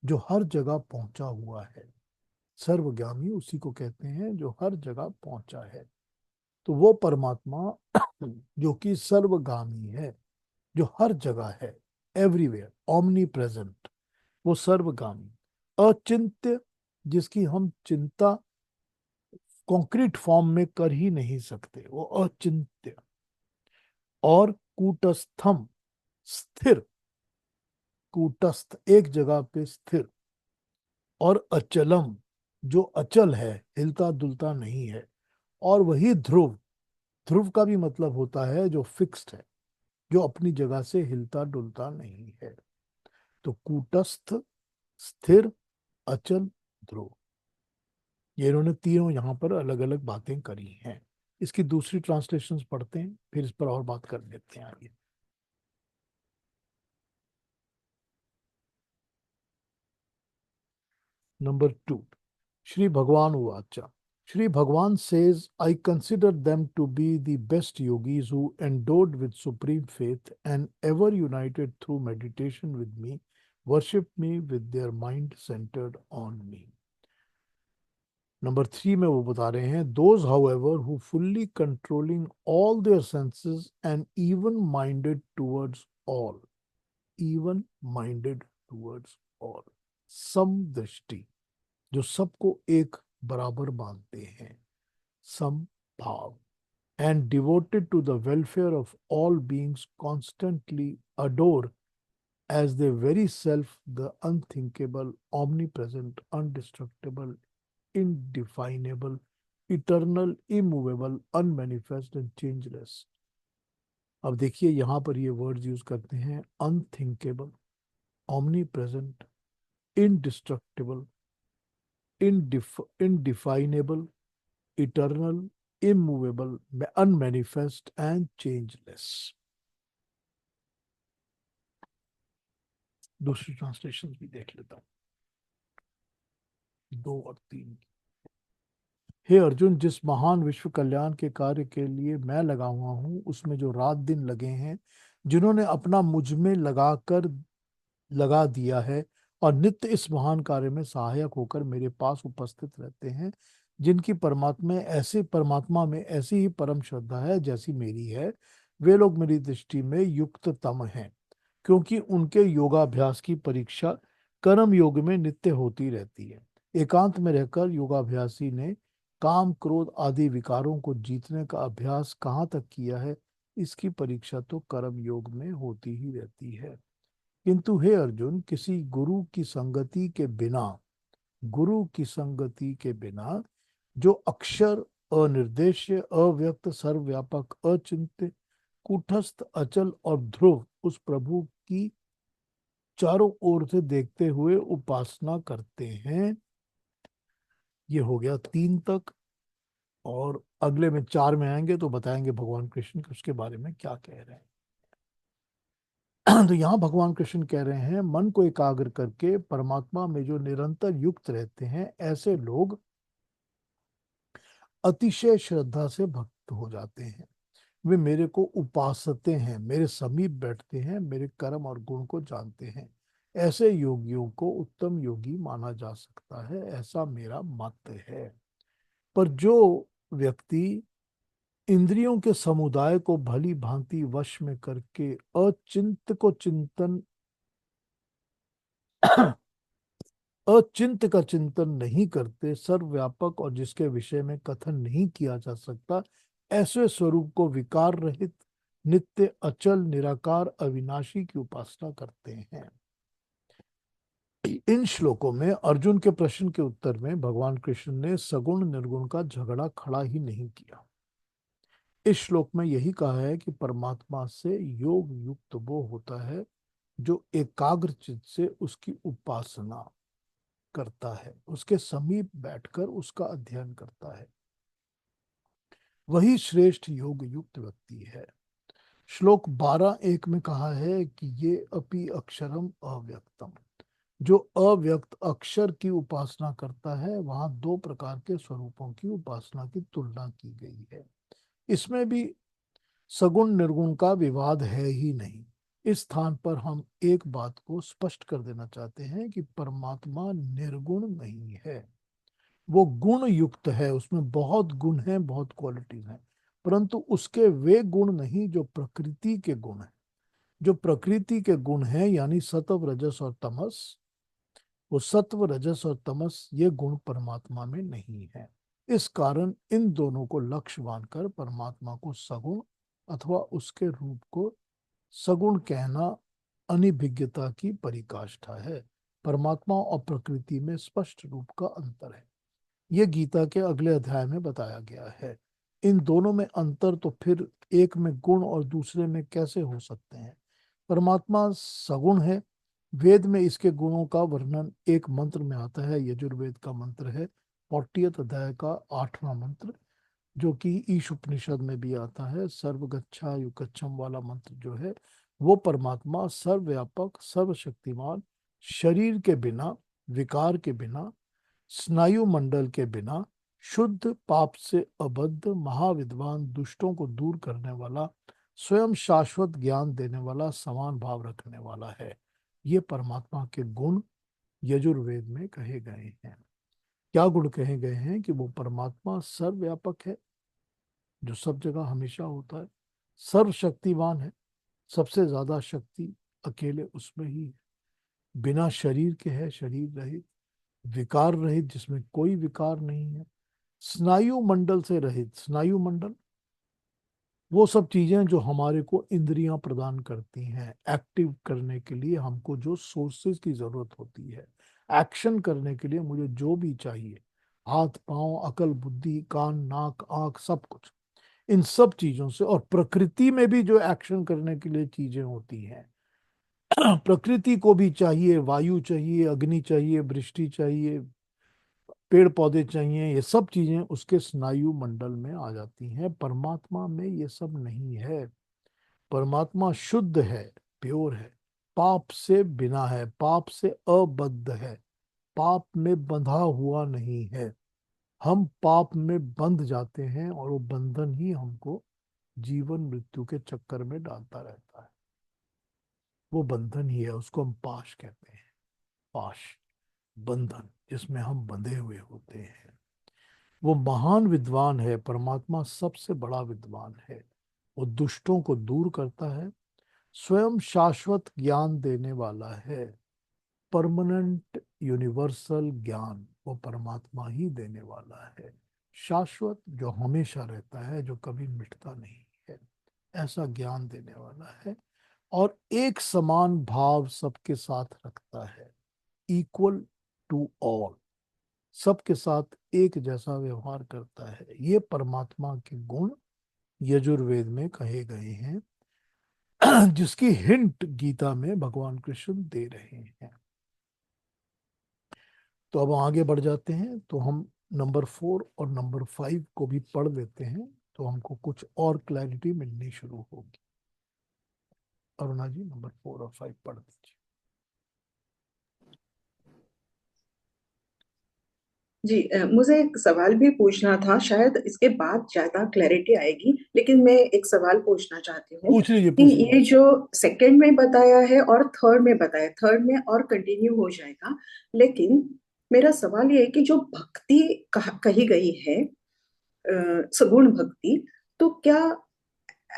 जो हर जगह पहुंचा हुआ है। सर्वगामी उसी को कहते हैं जो हर जगह पहुंचा है। तो वो परमात्मा जो कि सर्वगामी है, जो हर जगह है, एवरीवेयर, ओमनी प्रेजेंट, वो सर्वगामी। अचिंत्य, जिसकी हम चिंता कॉन्क्रीट फॉर्म में कर ही नहीं सकते, वो अचिंत्य। और कूटस्थम, स्थिर, कूटस्थ, एक जगह पे स्थिर। और अचलम, जो अचल है, हिलता डुलता नहीं है। और वही ध्रुव, ध्रुव का भी मतलब होता है जो फिक्स्ड है, जो अपनी जगह से हिलता डुलता नहीं है। तो कूटस्थ, स्थिर, अचल, ध्रुव, ये इन्होंने तीनों यहाँ पर अलग अलग बातें करी हैं। इसकी दूसरी ट्रांसलेशंस पढ़ते हैं, फिर इस पर और बात कर लेते हैं आगे। नंबर 2, श्री भगवान उवाच। Shri Bhagavan says, I consider them to be the best yogis who, endowed with supreme faith and ever united through meditation with me, worship me with their mind centered on me. Number 3 में वो बता रहे हैं, those however who fully controlling all their senses and even minded towards all, even minded towards all, समदृष्टि, जो सबको एक बराबर मानते हैं, समभाव, and devoted to the welfare of all beings, constantly adore as their very self the unthinkable, omnipresent, indestructible, indefinable, eternal, immovable, unmanifest and changeless. अब देखिए यहां पर ये वर्ड्स यूज करते हैं, unthinkable, omni present, indestructible, indefinable, eternal, immovable, unmanifest and changeless. दूसरी translation भी देख लेता हूँ, 2 और 3। हे अर्जुन, जिस महान विश्व कल्याण के कार्य के लिए मैं लगा हुआ हूँ, उसमें जो रात दिन लगे हैं, जिन्होंने अपना मुझ में लगाकर लगा दिया है और नित्य इस महान कार्य में सहायक होकर मेरे पास उपस्थित रहते हैं, जिनकी परमात्मा में ऐसी ही परम श्रद्धा है जैसी मेरी है, वे लोग मेरी दृष्टि में युक्ततम हैं, क्योंकि उनके योगाभ्यास की परीक्षा कर्म योग में नित्य होती रहती है। एकांत में रहकर योगाभ्यासी ने काम क्रोध आदि विकारों को जीतने का अभ्यास कहाँ तक किया है, इसकी परीक्षा तो कर्म योग में होती ही रहती है। किंतु हे अर्जुन, किसी गुरु की संगति के बिना जो अक्षर, अनिर्देश्य, अव्यक्त, सर्वव्यापक, अचिंत्य, कूटस्थ, अचल और ध्रुव उस प्रभु की चारों ओर से देखते हुए उपासना करते हैं। ये हो गया 3 तक। और अगले में 4 में आएंगे तो बताएंगे भगवान कृष्ण उसके बारे में क्या कह रहे हैं। तो यहाँ भगवान कृष्ण कह रहे हैं, मन को एकाग्र करके परमात्मा में जो निरंतर युक्त रहते हैं, ऐसे लोग अतिशय श्रद्धा से भक्त हो जाते हैं। वे मेरे को उपासते हैं, मेरे समीप बैठते हैं, मेरे कर्म और गुण को जानते हैं। ऐसे योगियों को उत्तम योगी माना जा सकता है, ऐसा मेरा मत है। पर जो व्यक्ति इंद्रियों के समुदाय को भली भांति वश में करके अचिंत को चिंतन अचिंत का चिंतन नहीं करते, सर्वव्यापक और जिसके विषय में कथन नहीं किया जा सकता, ऐसे स्वरूप को विकार रहित, नित्य, अचल, निराकार, अविनाशी की उपासना करते हैं। इन श्लोकों में अर्जुन के प्रश्न के उत्तर में भगवान कृष्ण ने सगुण निर्गुण का झगड़ा खड़ा ही नहीं किया। इस श्लोक में यही कहा है कि परमात्मा से योग युक्त वो होता है जो एकाग्र चित्त से उसकी उपासना करता है, उसके समीप बैठकर उसका अध्ययन करता है, वही श्रेष्ठ योग युक्त व्यक्ति है। श्लोक 12:1 में कहा है कि ये अपि अक्षरम अव्यक्तम, जो अव्यक्त अक्षर की उपासना करता है, वहां 2 प्रकार के स्वरूपों की उपासना की तुलना की गई है। इसमें भी सगुण निर्गुण का विवाद है ही नहीं। इस स्थान पर हम एक बात को स्पष्ट कर देना चाहते हैं कि परमात्मा निर्गुण नहीं है, वो गुण युक्त है, उसमें बहुत गुण हैं, बहुत क्वालिटीज हैं, परंतु उसके वे गुण नहीं जो प्रकृति के गुण हैं। जो प्रकृति के गुण हैं यानी सत्व रजस और तमस, वो सत्व रजस और तमस ये गुण परमात्मा में नहीं है। इस कारण इन दोनों को लक्ष्य मानकर परमात्मा को सगुण अथवा उसके रूप को सगुण कहना अनिभिज्ञता की पराकाष्ठा है। परमात्मा और प्रकृति में स्पष्ट रूप का अंतर है। यह गीता के अगले अध्याय में बताया गया है। इन दोनों में अंतर तो फिर एक में गुण और दूसरे में कैसे हो सकते हैं। परमात्मा सगुण है। वेद में इसके गुणों का वर्णन एक मंत्र में आता है, यजुर्वेद का मंत्र है, 40 अध्याय का 8वां मंत्र, जो कि ईश उपनिषद में भी आता है। सर्वगच्छा युगच्छम वाला मंत्र जो है, वो परमात्मा सर्वव्यापक, सर्वशक्तिमान, शरीर के बिना, विकार के बिना, स्नायु मंडल के बिना, शुद्ध, पाप से अबद्ध, महाविद्वान, दुष्टों को दूर करने वाला, स्वयं शाश्वत ज्ञान देने वाला, समान भाव रखने वाला है। ये परमात्मा के गुण यजुर्वेद में कहे गए हैं। क्या गुण कहे गए हैं? कि वो परमात्मा सर्वव्यापक है, जो सब जगह हमेशा होता है, सर्वशक्तिवान है, सबसे ज्यादा शक्ति अकेले उसमें ही है, बिना शरीर के है, शरीर रहित, विकार रहित, जिसमें कोई विकार नहीं है, स्नायु मंडल से रहित। स्नायु मंडल वो सब चीजें जो हमारे को इंद्रियां प्रदान करती हैं, एक्टिव करने के लिए हमको जो सोर्सेज की जरूरत होती है, एक्शन करने के लिए मुझे जो भी चाहिए, हाथ पांव, अकल बुद्धि, कान नाक आंख, सब कुछ, इन सब चीजों से, और प्रकृति में भी जो एक्शन करने के लिए चीजें होती हैं, प्रकृति को भी चाहिए, वायु चाहिए, अग्नि चाहिए, वृष्टि चाहिए, पेड़ पौधे चाहिए, ये सब चीजें उसके स्नायु मंडल में आ जाती हैं। परमात्मा में ये सब नहीं है। परमात्मा शुद्ध है, प्योर है, पाप से बिना है, पाप से अबद्ध है, पाप में बंधा हुआ नहीं है। हम पाप में बंध जाते हैं और वो बंधन ही हमको जीवन मृत्यु के चक्कर में डालता रहता है। वो बंधन ही है, उसको हम पाश कहते हैं। पाश, बंधन जिसमें हम बंधे हुए होते हैं। वो महान विद्वान है, परमात्मा सबसे बड़ा विद्वान है। वो दुष्टों को दूर करता है, स्वयं शाश्वत ज्ञान देने वाला है। परमानेंट यूनिवर्सल ज्ञान वो परमात्मा ही देने वाला है। शाश्वत, जो हमेशा रहता है, जो कभी मिटता नहीं है, ऐसा ज्ञान देने वाला है। और एक समान भाव सबके साथ रखता है, इक्वल टू ऑल, सबके साथ एक जैसा व्यवहार करता है। ये परमात्मा के गुण यजुर्वेद में कहे गए हैं, जिसकी हिंट गीता में भगवान कृष्ण दे रहे हैं। तो अब आगे बढ़ जाते हैं, तो हम नंबर 4 और नंबर 5 को भी पढ़ लेते हैं, तो हमको कुछ और क्लैरिटी मिलनी शुरू होगी। अरुणा जी, नंबर 4 और 5 पढ़ दीजिए। जी, मुझे एक सवाल भी पूछना था, शायद इसके बाद ज्यादा क्लैरिटी आएगी, लेकिन मैं एक सवाल पूछना चाहती हूँ पूछ लीजिए, कि पूछ ये लीजिए। जो सेकंड में बताया है और थर्ड में बताया, थर्ड में और कंटिन्यू हो जाएगा, लेकिन मेरा सवाल ये है कि जो भक्ति कही गई है, सगुण भक्ति, तो क्या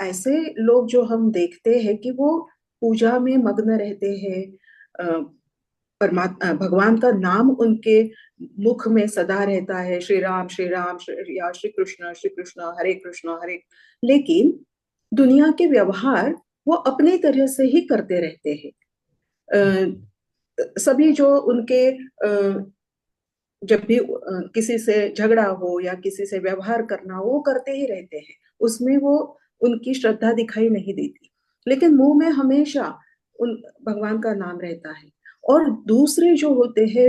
ऐसे लोग जो हम देखते हैं कि वो पूजा में मग्न रहते हैं, परमात्मा भगवान का नाम उनके मुख में सदा रहता है, श्री राम या श्री कृष्ण हरे, लेकिन दुनिया के व्यवहार वो अपने तरह से ही करते रहते हैं। सभी जो उनके जब भी किसी से झगड़ा हो या किसी से व्यवहार करना हो, वो करते ही रहते हैं, उसमें वो उनकी श्रद्धा दिखाई नहीं देती, लेकिन मुंह में हमेशा उन भगवान का नाम रहता है। और दूसरे जो होते हैं,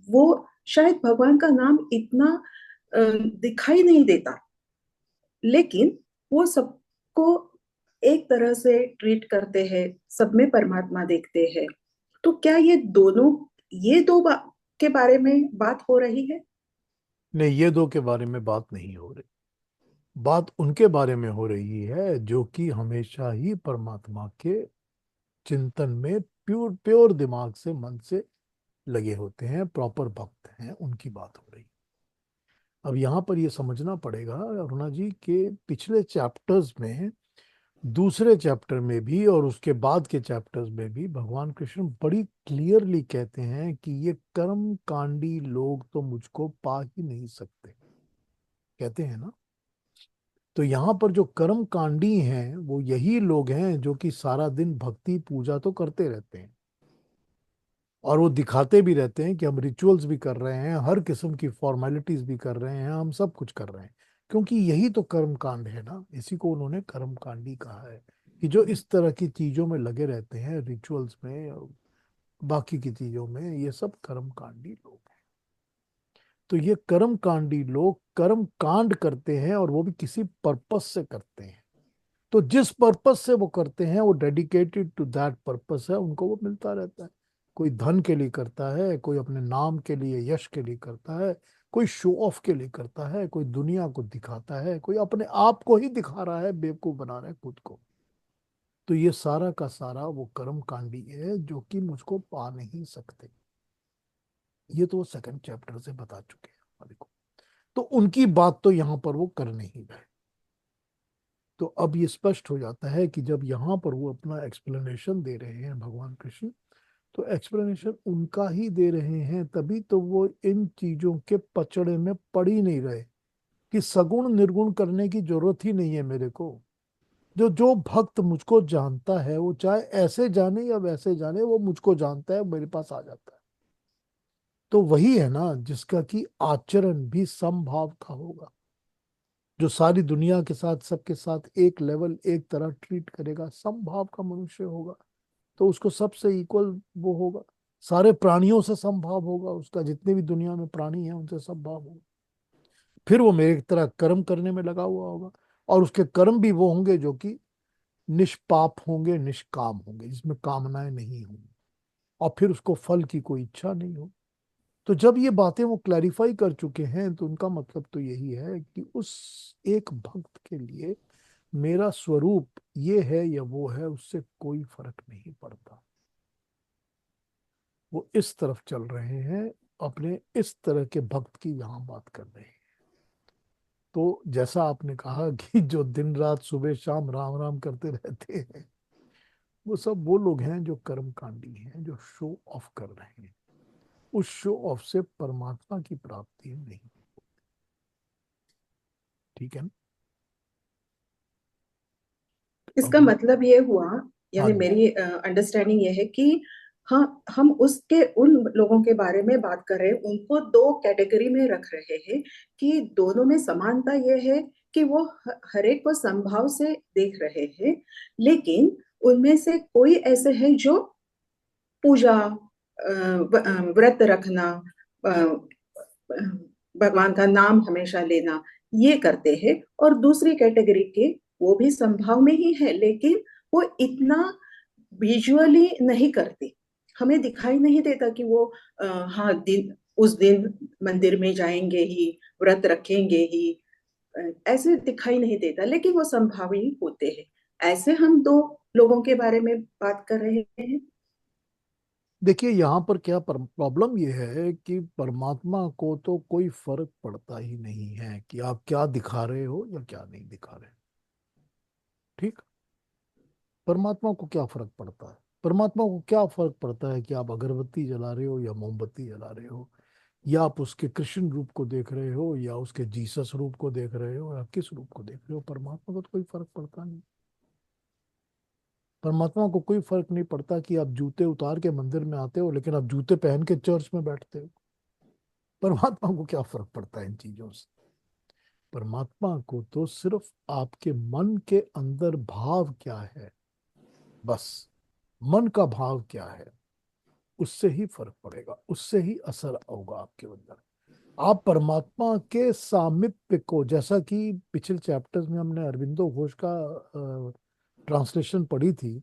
वो शायद भगवान का नाम इतना दिखाई नहीं देता, लेकिन वो सबको एक तरह से ट्रीट करते हैं, सब में परमात्मा देखते हैं। तो क्या ये दोनों, ये के बारे में बात हो रही है? नहीं, ये दो के बारे में बात नहीं हो रही। बात उनके बारे में हो रही है जो कि हमेशा ही परमात्मा के चिंतन में प्योर प्योर दिमाग से, मन से लगे होते हैं, प्रॉपर भक्त हैं, उनकी बात हो रही है। अब यहाँ पर ये समझना पड़ेगा अरुणा जी के पिछले चैप्टर्स में, दूसरे चैप्टर में भी और उसके बाद के चैप्टर्स में भी भगवान कृष्ण बड़ी क्लियरली कहते हैं कि ये कर्म कांडी लोग तो मुझको पा ही नहीं सकते, कहते हैं ना। तो यहाँ पर जो कर्म कांडी हैं वो यही लोग हैं जो कि सारा दिन भक्ति पूजा तो करते रहते हैं, और वो दिखाते भी रहते हैं कि हम रिचुअल्स भी कर रहे हैं, हर किस्म की फॉर्मेलिटीज भी कर रहे हैं, हम सब कुछ कर रहे हैं, क्योंकि यही तो कर्म कांड है ना। इसी को उन्होंने कर्म कांडी कहा है, कि जो इस तरह की चीजों में लगे रहते हैं, रिचुअल्स में और बाकी की चीजों में, ये सब कर्म कांडी लोग हैं। तो ये कर्म कांडी लोग कर्म कांड करते हैं, और वो भी किसी पर्पस से करते हैं। तो जिस पर्पस से वो करते हैं, वो डेडिकेटेड टू दैट पर्पस है, उनको वो मिलता रहता है। कोई धन के लिए करता है, कोई अपने नाम के लिए, यश के लिए करता है, कोई शो ऑफ के लिए करता है, कोई दुनिया को दिखाता है, कोई अपने आप को ही दिखा रहा है, बेवकूफ बना रहा है खुद को। तो ये सारा का सारा वो कर्म कांडी है जो कि मुझको पा नहीं सकते। ये तो वो सेकंड चैप्टर से बता चुके हैं हमारे को। तो उनकी बात तो यहाँ पर वो कर नहीं रहे। तो अब ये स्पष्ट हो जाता है कि जब यहाँ पर वो अपना एक्सप्लेनेशन दे रहे हैं भगवान कृष्ण, तो एक्सप्लेनेशन उनका ही दे रहे हैं, तभी तो वो इन चीजों के पचड़े में पड़ ही नहीं रहे कि सगुण निर्गुण करने की जरूरत ही नहीं है मेरे को। जो जो भक्त मुझको जानता है, वो चाहे ऐसे जाने या वैसे जाने, वो मुझको जानता है, मेरे पास आ जाता है। तो वही है ना जिसका कि आचरण भी समभाव का होगा, जो सारी दुनिया के साथ, सबके साथ एक लेवल, एक तरह ट्रीट करेगा, समभाव का मनुष्य होगा, तो उसको सबसे इक्वल वो होगा। सारे प्राणियों से समभाव होगा उसका, जितने भी दुनिया में प्राणी हैं उनसे समभाव होगा। फिर वो मेरे तरह कर्म करने में लगा हुआ होगा, और उसके कर्म भी वो होंगे जो कि निष्पाप होंगे, निष्काम होंगे, जिसमें कामनाएं नहीं होंगी, और फिर उसको फल की कोई इच्छा नहीं हो। तो जब ये बातें वो क्लैरिफाई कर चुके हैं, तो उनका मतलब तो यही है कि उस एक भक्त के लिए मेरा स्वरूप ये है या वो है, उससे कोई फर्क नहीं पड़ता। वो इस तरफ चल रहे हैं, अपने इस तरह के भक्त की यहाँ बात कर रहे हैं। तो जैसा आपने कहा कि जो दिन रात सुबह शाम राम राम करते रहते हैं, वो सब वो लोग हैं जो कर्मकांडी हैं, जो शो ऑफ कर रहे हैं। उस शो ऑफ से परमात्मा की प्राप्ति नहीं। ठीक है ना? इसका अब मतलब ये हुआ, हाँ यानी जी। मेरी अंडरस्टैंडिंग ये है कि हाँ, हम उसके उन लोगों के बारे में बात कर रहे हैं, उनको दो कैटेगरी में रख रहे हैं कि दोनों में समानता ये है कि वो हर एक को समभाव से देख रहे हैं, लेकिन उनमें से कोई ऐसे हैं जो पूजा, व्रत रखना, भगवान का नाम हमेशा लेना, ये करते हैं। और दूसरी कैटेगरी के, वो भी संभाव में ही है, लेकिन वो इतना विजुअली नहीं करते। हमें दिखाई नहीं देता कि वो हाँ, दिन उस दिन मंदिर में जाएंगे ही, व्रत रखेंगे ही, ऐसे दिखाई नहीं देता, लेकिन वो संभावी होते हैं। ऐसे हम दो लोगों के बारे में बात कर रहे हैं। देखिए, यहाँ पर क्या प्रॉब्लम ये है कि परमात्मा को तो कोई फर्क पड़ता ही नहीं है कि आप क्या दिखा रहे हो या क्या नहीं दिखा रहे। ठीक। परमात्मा को क्या फर्क पड़ता है? परमात्मा को क्या फर्क पड़ता है कि आप अगरबत्ती जला रहे हो या मोमबत्ती जला रहे हो, या आप उसके कृष्ण रूप को देख रहे हो या उसके जीसस रूप को देख रहे हो या किस रूप को देख रहे हो? परमात्मा को तो कोई फर्क पड़ता नहीं। परमात्मा को कोई फर्क नहीं पड़ता कि आप जूते उतार के मंदिर में आते हो लेकिन आप जूते पहन के चर्च में बैठते हो। परमात्मा को क्या फर्क पड़ता है इन चीजों से? परमात्मा को तो सिर्फ आपके मन के अंदर भाव क्या है, बस। मन का भाव क्या है, उससे ही फर्क पड़ेगा, उससे ही असर होगा आपके अंदर। आप परमात्मा के सामीप्य को, जैसा कि पिछले चैप्टर्स में हमने अरविंदो घोष का ट्रांसलेशन पढ़ी थी,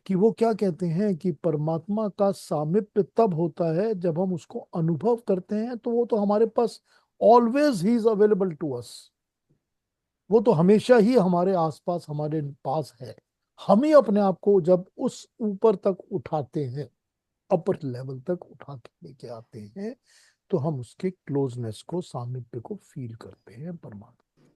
कि वो क्या कहते हैं कि परमात्मा का सामीप्य तब होता है जब हम उसको अनुभव करते हैं, तो वो तो हमारे पास ऑलवेज ही इज अवेलेबल टू अस। वो तो हमेशा ही हमारे आसपास, हमारे पास है। हम ही अपने आप को जब उस ऊपर तक उठाते हैं, अपर लेवल तक उठा के लेके आते हैं, तो हम उसके क्लोजनेस को, सामीप्य को फील करते हैं परमात्मा।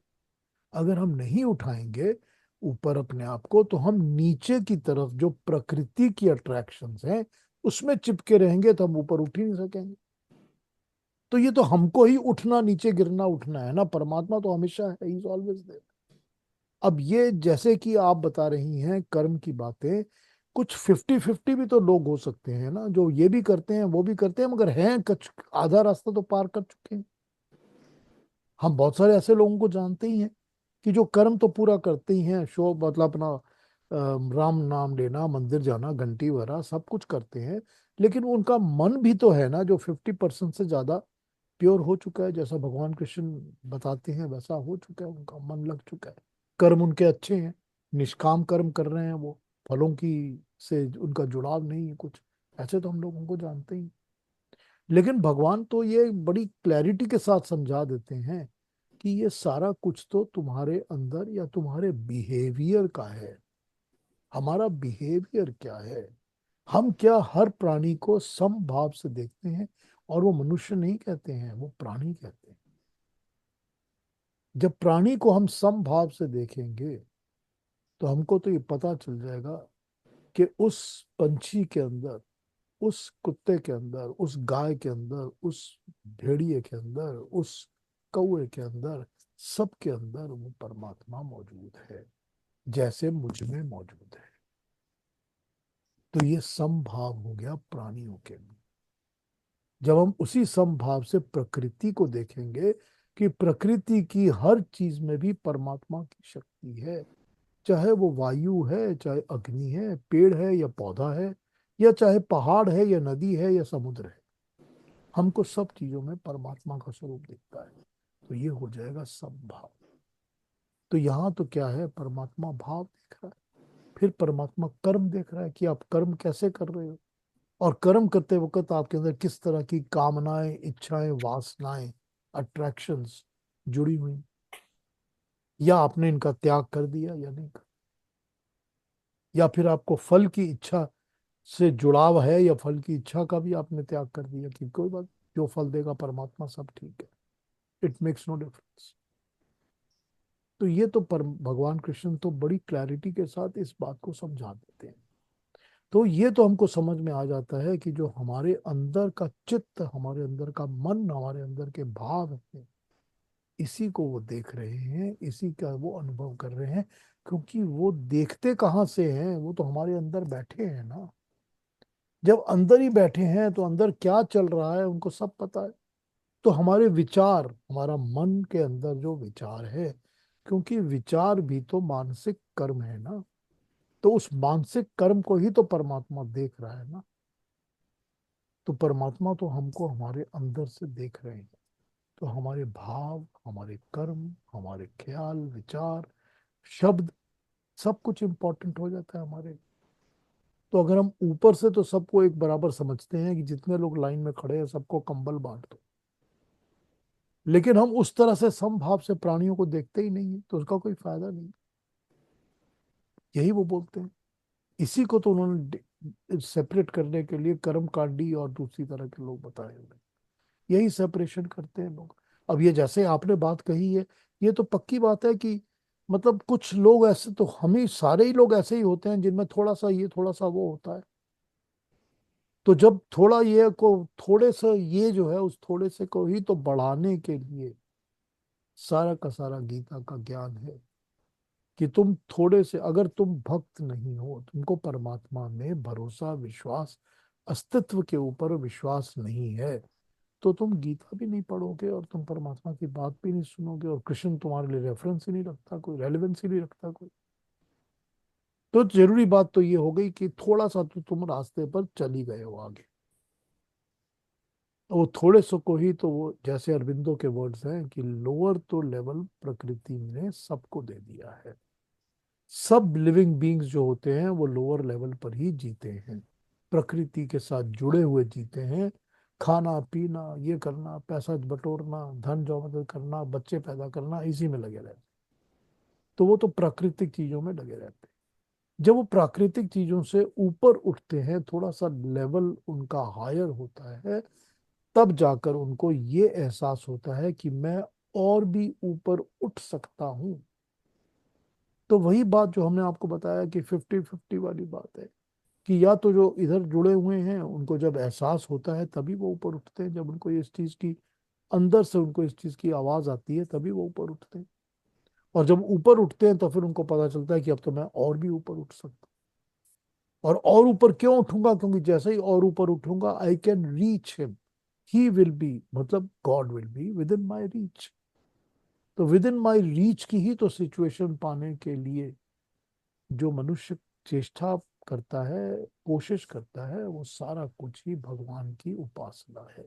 अगर हम नहीं उठाएंगे ऊपर अपने आप को, तो हम नीचे की तरफ जो प्रकृति की अट्रैक्शंस हैं उसमें चिपके रहेंगे, तो हम ऊपर उठ ही नहीं सकेंगे। तो ये तो हमको ही उठना, नीचे गिरना, उठना है ना। परमात्मा तो हमेशा है, इज ऑलवेज देयर। अब ये जैसे कि आप बता रही हैं कर्म की बातें, कुछ 50-50 भी तो लोग हो सकते हैं ना, जो ये भी करते हैं वो भी करते हैं, मगर हैं कुछ आधा रास्ता तो पार कर चुके हैं। हम बहुत सारे ऐसे लोगों को जानते ही हैं कि जो कर्म तो पूरा करते ही हैं, शो मतलब अपना राम नाम लेना, मंदिर जाना, घंटी वगैरह सब कुछ करते हैं, लेकिन उनका मन भी तो है ना जो 50% से ज्यादा प्योर हो चुका है। जैसा भगवान कृष्ण बताते हैं वैसा हो चुका है, उनका मन लग चुका है, कर्म उनके अच्छे हैं, निष्काम कर्म कर रहे हैं वो, फलों की से उनका जुड़ाव नहीं है कुछ। ऐसे तो हम लोग उनको जानते ही। लेकिन भगवान तो ये बड़ी क्लैरिटी के साथ समझा देते हैं कि ये सारा कुछ तो तुम्हारे अंदर या तुम्हारे बिहेवियर का है। हमारा बिहेवियर क्या है? हम क्या हर प्राणी को समभाव से देखते हैं? और वो मनुष्य नहीं कहते हैं, वो प्राणी कहते हैं। जब प्राणी को हम समभाव से देखेंगे, तो हमको तो ये पता चल जाएगा कि उस पंछी के अंदर, उस कुत्ते के अंदर, उस गाय के अंदर, उस भेड़िए के अंदर, उस कौए के अंदर, सबके अंदर वो परमात्मा मौजूद है, जैसे मुझ में मौजूद है। तो ये समभाव हो गया प्राणियों के लिए। जब हम उसी समभाव से प्रकृति को देखेंगे कि प्रकृति की हर चीज में भी परमात्मा की शक्ति है, चाहे वो वायु है, चाहे अग्नि है, पेड़ है या पौधा है, या चाहे पहाड़ है या नदी है या समुद्र है, हमको सब चीजों में परमात्मा का स्वरूप दिखता है। तो ये हो जाएगा समभाव। तो यहाँ तो क्या है, परमात्मा भाव देख रहा है, फिर परमात्मा कर्म देख रहा है कि आप कर्म कैसे कर रहे हो, और कर्म करते वक्त आपके अंदर किस तरह की कामनाएं, इच्छाएं, वासनाएं, अट्रैक्शंस जुड़ी हुई, या आपने इनका त्याग कर दिया या नहीं कर, या फिर आपको फल की इच्छा से जुड़ाव है या फल की इच्छा का भी आपने त्याग कर दिया कि कोई बात, जो फल देगा परमात्मा सब ठीक है, इट मेक्स नो डिफरेंस। तो ये तो पर भगवान कृष्ण तो बड़ी क्लैरिटी के साथ इस बात को समझा देते हैं। तो ये तो हमको समझ में आ जाता है कि जो हमारे अंदर का चित्त, हमारे अंदर का मन, हमारे अंदर के भाव है, इसी को वो देख रहे हैं, इसी का वो अनुभव कर रहे हैं। क्योंकि वो देखते कहाँ से हैं, वो तो हमारे अंदर बैठे हैं ना। जब अंदर ही बैठे हैं तो अंदर क्या चल रहा है उनको सब पता है। तो हमारे विचार, हमारा मन के अंदर जो विचार है, क्योंकि विचार भी तो मानसिक कर्म है ना, तो उस मानसिक कर्म को ही तो परमात्मा देख रहा है ना। तो परमात्मा तो हमको हमारे अंदर से देख रहे हैं। तो हमारे भाव, हमारे कर्म, हमारे ख्याल, विचार, शब्द, सब कुछ इंपॉर्टेंट हो जाता है हमारे। तो अगर हम ऊपर से तो सबको एक बराबर समझते हैं कि जितने लोग लाइन में खड़े हैं सबको कंबल बांट दो, लेकिन हम उस तरह से समभाव से प्राणियों को देखते ही नहीं है, तो उसका कोई फायदा नहीं। यही वो बोलते हैं। इसी को तो उन्होंने सेपरेट करने के लिए कर्म कांडी और दूसरी तरह के लोग बताए हुए, यही सेपरेशन करते हैं लोग। अब ये जैसे आपने बात कही है, ये तो पक्की बात है कि मतलब कुछ लोग ऐसे, तो हम ही सारे ही लोग ऐसे ही होते हैं जिनमें थोड़ा सा ये थोड़ा सा वो होता है। तो जब थोड़ा ये को, थोड़े से ये जो है उस थोड़े से को ही तो बढ़ाने के लिए सारा का सारा गीता का ज्ञान है। कि तुम थोड़े से, अगर तुम भक्त नहीं हो, तुमको परमात्मा में भरोसा, विश्वास, अस्तित्व के ऊपर विश्वास नहीं है, तो तुम गीता भी नहीं पढ़ोगे और तुम परमात्मा की बात भी नहीं सुनोगे, और कृष्ण तुम्हारे लिए रेफरेंस ही नहीं रखता, कोई रेलेवेंस ही नहीं रखता कोई। तो जरूरी बात तो ये हो गई कि थोड़ा सा तो तुम रास्ते पर चली गए हो आगे। वो थोड़े सो को ही तो वो, जैसे अरविंदो के वर्ड्स हैं कि लोअर तो लेवल प्रकृति ने सबको दे दिया है। सब लिविंग बींग्स जो होते हैं वो लोअर लेवल पर ही जीते हैं, प्रकृति के साथ जुड़े हुए जीते हैं। खाना पीना, ये करना, पैसा बटोरना, धन जमा करना, बच्चे पैदा करना, इसी में लगे रहते। तो वो तो प्राकृतिक चीजों में लगे रहते हैं। जब वो प्राकृतिक चीजों से ऊपर उठते हैं, थोड़ा सा लेवल उनका हायर होता है, तब जाकर उनको ये एहसास होता है कि मैं और भी ऊपर उठ सकता हूं। तो वही बात जो हमने आपको बताया कि 50-50 वाली बात है, कि या तो जो इधर जुड़े हुए हैं उनको जब एहसास होता है तभी वो ऊपर उठते हैं, जब उनको इस चीज की, अंदर से उनको इस चीज की आवाज आती है तभी वो ऊपर उठते हैं। और जब ऊपर उठते हैं तो फिर उनको पता चलता है कि अब तो मैं और भी ऊपर उठ सकता हूँ। और ऊपर क्यों उठूंगा? क्योंकि जैसे ही और ऊपर उठूंगा I can reach him, he will be, मतलब God will be within my reach. तो विद इन माई रीच की ही तो सिचुएशन पाने के लिए जो मनुष्य चेष्टा करता है, कोशिश करता है, वो सारा कुछ ही भगवान की उपासना है,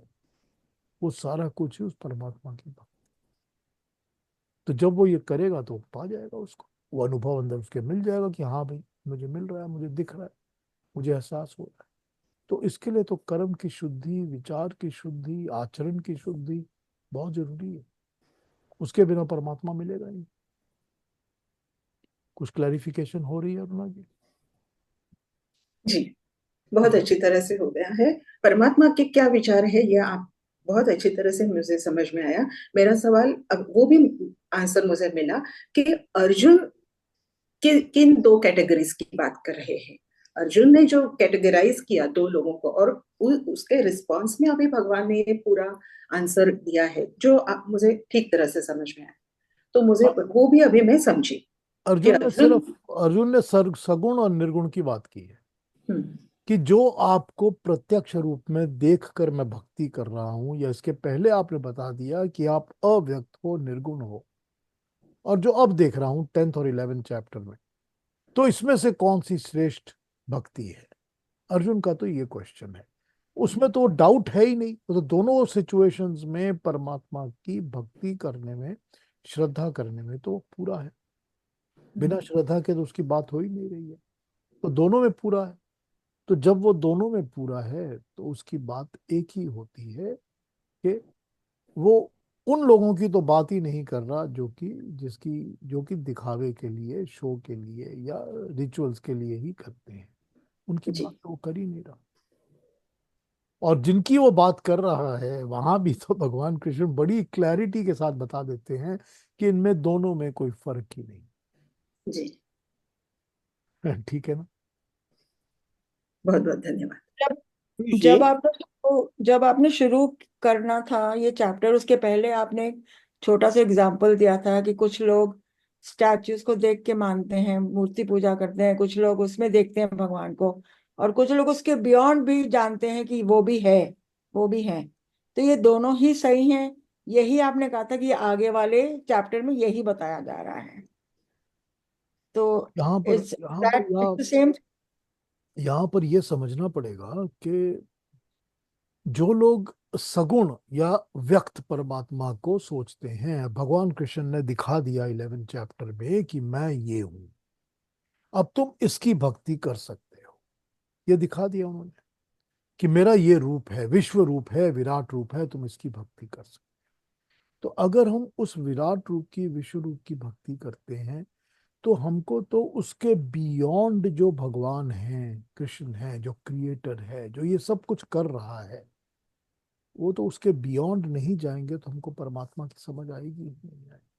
वो सारा कुछ ही उस परमात्मा की भक्ति। तो जब वो ये करेगा तो पा जाएगा उसको, वो अनुभव अंदर उसके मिल जाएगा कि हाँ भाई मुझे मिल रहा है, मुझे दिख रहा है, मुझे एहसास हो रहा है। तो इसके लिए तो कर्म की शुद्धि, विचार की शुद्धि, आचरण की शुद्धि बहुत जरूरी है। उसके बिना परमात्मा मिलेगा नहीं। कुछ क्लैरिफिकेशन हो रही है अरुणा जी? जी, बहुत हाँ। अच्छी तरह से हो गया है। परमात्मा के क्या विचार है ये आप बहुत अच्छी तरह से मुझे समझ में आया। मेरा सवाल अब वो भी आंसर मुझे मिला कि अर्जुन किन दो कैटेगरीज की बात कर रहे हैं। अर्जुन ने जो कैटेगराइज किया दो लोगों को, और उसके रिस्पॉन्स में अभी भगवान ने ये पूरा आंसर दिया है जो मुझे ठीक तरह से समझ में आया। तो मुझे हाँ, वो भी अभी मैं समझी कि अर्जुन ने अर्जुन। सिर्फ, अर्जुन ने सगुण और निर्गुण की बात की है। हम्म। कि जो आपको प्रत्यक्ष रूप में देख कर मैं भक्ति कर रहा हूं, या इसके पहले आपने बता दिया कि आप अव्यक्त हो, निर्गुण हो, और जो अब देख रहा हूं 10th और 11th चैप्टर में, तो इसमें से कौन सी श्रेष्ठ भक्ति है? अर्जुन का तो ये क्वेश्चन है। उसमें तो डाउट है ही नहीं, तो दोनों सिचुएशंस में परमात्मा की भक्ति करने में, श्रद्धा करने में तो पूरा है। बिना श्रद्धा के तो उसकी बात हो ही नहीं रही है। तो दोनों में पूरा है। तो जब वो दोनों में पूरा है तो उसकी बात एक ही होती है कि वो उन लोगों की तो बात ही नहीं कर रहा जो कि, जिसकी, जो कि दिखावे के लिए, शो के लिए या रिचुअल्स के लिए ही करते हैं। उनकी जी। बात तो वो कर ही नहीं रहा। और जिनकी वो बात कर रहा है वहां भी तो भगवान कृष्ण बड़ी क्लैरिटी के साथ बता देते हैं कि इनमें दोनों में कोई फर्क ही नहीं। जी। ठीक है ना। बहुत बहुत धन्यवाद। जब जी। जब आपने शुरू करना था ये चैप्टर, उसके पहले आपने एक छोटा सा एग्जाम्पल दिया था कि कुछ लोग स्टैचूज को देख के मानते हैं, मूर्ति पूजा करते हैं, कुछ लोग उसमें देखते हैं भगवान को, और कुछ लोग उसके बियॉन्ड भी जानते हैं कि वो भी है, वो भी है। तो ये दोनों ही सही हैं, यही आपने कहा था कि आगे वाले चैप्टर में यही बताया जा रहा है। तो यहाँ पर इट्स यहाँ पर दैट यहाँ इट्स द सेम। यहाँ पर यह समझना पड़ेगा कि जो लोग सगुण या व्यक्त परमात्मा को सोचते हैं, भगवान कृष्ण ने दिखा दिया 11 चैप्टर में कि मैं ये हूं, अब तुम इसकी भक्ति कर सकते हो। ये दिखा दिया उन्होंने कि मेरा ये रूप है, विश्व रूप है, विराट रूप है, तुम इसकी भक्ति कर सकते हो। तो अगर हम उस विराट रूप की, विश्व रूप की भक्ति करते हैं, तो हमको तो उसके बियॉन्ड जो भगवान हैं, कृष्ण है, जो क्रिएटर है, जो ये सब कुछ कर रहा है, वो तो उसके बियॉन्ड नहीं जाएंगे तो हमको परमात्मा की समझ आएगी ही नहीं आएगी।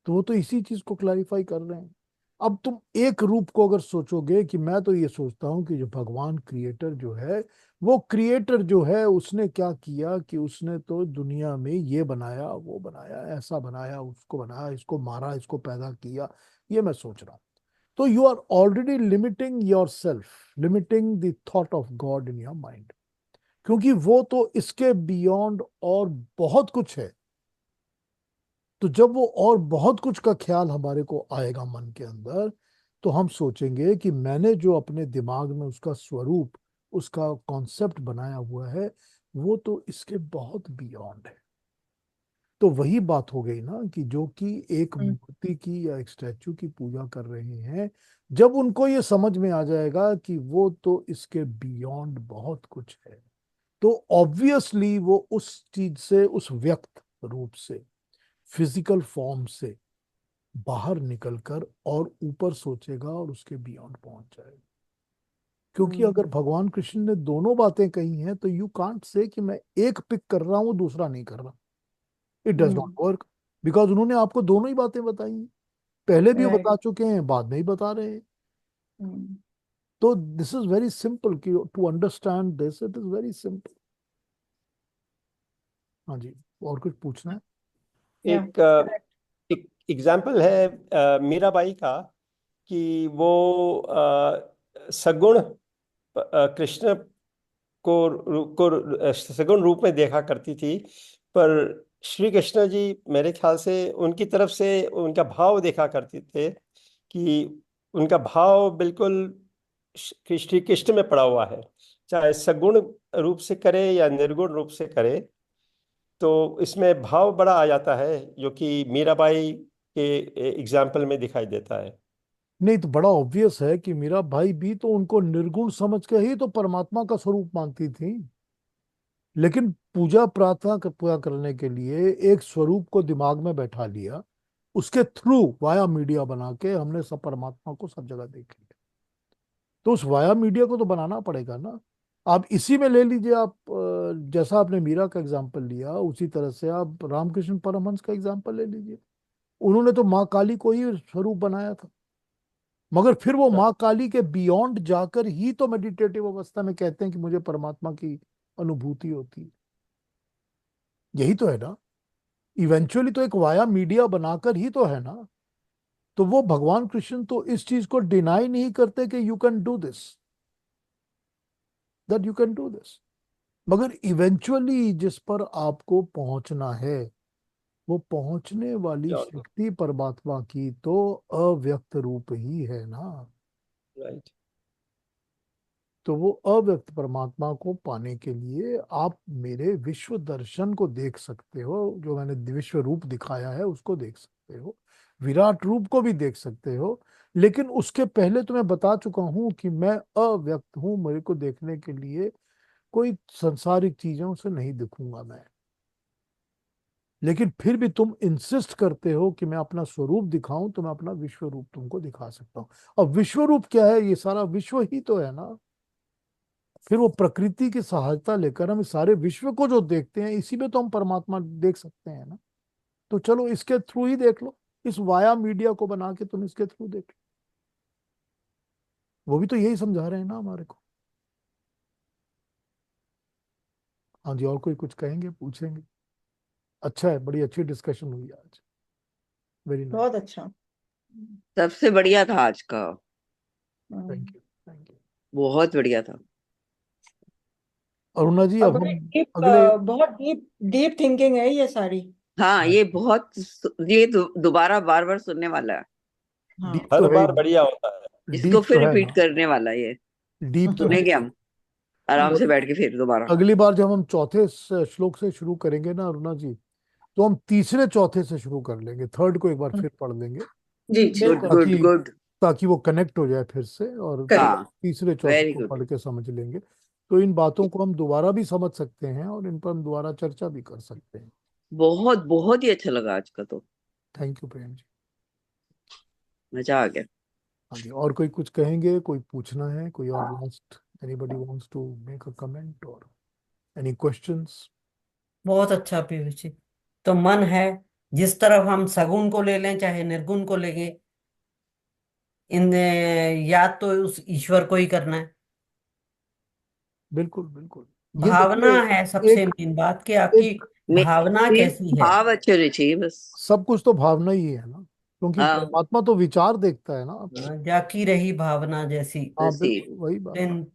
तो वो तो इसी चीज को क्लैरिफाई कर रहे हैं। अब तुम एक रूप को अगर सोचोगे, कि मैं तो ये सोचता हूँ कि जो भगवान क्रिएटर जो है, वो क्रिएटर जो है उसने क्या किया कि उसने तो दुनिया में ये बनाया, वो बनाया, ऐसा बनाया, उसको बनाया, इसको मारा, इसको पैदा किया, ये मैं सोच रहा हूँ। तो you are already limiting yourself, limiting the thought of God in your mind, क्योंकि वो तो इसके बियॉन्ड और बहुत कुछ है। तो जब वो और बहुत कुछ का ख्याल हमारे को आएगा मन के अंदर, तो हम सोचेंगे कि मैंने जो अपने दिमाग में उसका स्वरूप, उसका कॉन्सेप्ट बनाया हुआ है, वो तो इसके बहुत बियॉन्ड है। तो वही बात हो गई ना, कि जो कि एक मूर्ति की या एक स्टैचू की पूजा कर रहे हैं, जब उनको ये समझ में आ जाएगा कि वो तो इसके बियॉन्ड बहुत कुछ है, तो ऑब्वियसली वो उस चीज से, उस व्यक्त रूप से, फिजिकल फॉर्म से बाहर निकलकर और ऊपर सोचेगा और उसके बियॉन्ड पहुंच जाएगा। क्योंकि अगर भगवान कृष्ण ने दोनों बातें कही हैं, तो यू कांट से कि मैं एक पिक कर रहा हूं, दूसरा नहीं कर रहा। It does not work, because उन्होंने आपको दोनों ही बातें बताई हैं। पहले भी वो राइट। बता चुके हैं, बाद में ही बता रहे हैं। तो दिस इज वेरी सिंपल, कि to understand this it is very simple. हाँ जी, और कुछ पूछना है? या एक एग्जाम्पल है मीराबाई का, कि वो सगुण कृष्ण को सगुण रूप में देखा करती थी, पर श्री कृष्ण जी मेरे ख्याल से उनकी तरफ से उनका भाव देखा करते थे, कि उनका भाव बिल्कुल श्री कृष्ण में पड़ा हुआ है, चाहे सगुण रूप से करे या निर्गुण रूप से करे। तो इसमें भाव बड़ा आ जाता है, जो कि मीराबाई के एग्जाम्पल में दिखाई देता है। नहीं, तो बड़ा ऑब्वियस है कि मेरा भाई भी तो उनको निर्गुण समझ के ही तो परमात्मा का स्वरूप मानती थी। लेकिन पूजा करने के लिए एक स्वरूप को दिमाग में बैठा लिया, उसके थ्रू वाया मीडिया बना के हमने सब परमात्मा को सब जगह देख लिया। तो उस वाया मीडिया को तो बनाना पड़ेगा ना। आप इसी में ले लीजिए, आप जैसा आपने मीरा का एग्जाम्पल लिया, उसी तरह से आप रामकृष्ण परमहंस का एग्जाम्पल ले लीजिए। उन्होंने तो माँ काली को ही स्वरूप बनाया था, मगर फिर वो माँ काली के बियॉन्ड जाकर ही तो मेडिटेटिव अवस्था में कहते हैं कि मुझे परमात्मा की अनुभूति होती है। यही तो है ना। इवेंचुअली तो एक वाया मीडिया बनाकर ही तो है ना। तो वो भगवान कृष्ण तो इस चीज को डिनाई नहीं करते कि you can do this, that you can do this. मगर इवेंचुअली जिस पर आपको पहुंचना है, वो पहुंचने वाली शक्ति परमात्मा की तो अव्यक्त रूप ही है ना। राइट। तो वो अव्यक्त परमात्मा को पाने के लिए आप मेरे विश्व दर्शन को देख सकते हो, जो मैंने विश्व रूप दिखाया है उसको देख सकते हो, विराट रूप को भी देख सकते हो। लेकिन उसके पहले तो मैं बता चुका हूं कि मैं अव्यक्त हूं, मेरे को देखने के लिए कोई संसारिक चीजों से नहीं दिखूंगा मैं। लेकिन फिर भी तुम इंसिस्ट करते हो कि मैं अपना स्वरूप दिखाऊं, तो मैं अपना विश्व रूप तुमको दिखा सकता हूं। और विश्व रूप क्या है? ये सारा विश्व ही तो है ना। फिर वो प्रकृति की सहायता लेकर हम इस सारे विश्व को जो देखते हैं, इसी में तो हम परमात्मा देख सकते हैं ना। तो चलो इसके थ्रू ही देख लो, इस वाया मीडिया को बना के तुम इसके थ्रू देख लो। वो भी तो यही समझा रहे हैं ना हमारे को। हाँ जी, और कोई कुछ कहेंगे, पूछेंगे? अच्छा है, बड़ी अच्छी डिस्कशन हुई आज। Very nice. बहुत अच्छा। सबसे बढ़िया था आज का। Thank you, thank you. बहुत बढ़िया था। अरुणा जी, और अब बड़े हम डीप, अगले। बहुत डीप डीप थिंकिंग है ये सारी। हाँ, ये बहुत, ये दोबारा बार बार सुनने वाला है। हाँ। डीप तो हर है ही बार बढ़िया होता है। ना, इसको डीप तो फिर है रिपीट ना, करने वाला है ये। डीप तो है सुनेंगे ही। हम आराम और से बैठ के फिर दोबारा। अगली बार जब हम चौथे श्लोक से शुरू करेंगे ना अरुणा जी, तो हम तीसरे चौथे से शुरू कर लेंगे, थर्ड को एक बार फिर पढ़ लेंगे, जी जी। गुड बिल्कुल। गुड ताकि गुड। ताकि वो कनेक्ट हो जाए फिर से, और करेक्ट। हाँ, तीसरे चौथे वेरी को गुड। पढ़ के समझ लेंगे। तो इन बातों को हम दोबारा भी समझ सकते हैं और इन पर हम दोबारा चर्चा भी कर सकते हैं। बहुत बहुत ही अच्छा लगा आज का तो। Thank you Prem ji. मजा आ गया। हाँ जी, और कोई कुछ कहेंगे, कोई पूछना है, कोई और last, anybody wants to make a comment or any questions? बहुत अच्छा पीयूष जी। तो मन है, जिस तरफ हम सगुण को ले लें चाहे निर्गुण को लेंगे, इन याद तो उस ईश्वर को ही करना है। बिल्कुल बिल्कुल। ये भावना देखिए, है सबसे एक मेन बात कि आपकी एक भावना मेन कैसी है। भाव अच्छे होने चाहिए बस। सब कुछ तो भावना ही है ना, क्योंकि हाँ, परमात्मा तो विचार देखता है ना आपका। जाकी रही भावना जैसी हाँ बस ये। बिल्कुल, वही बात है, दिन।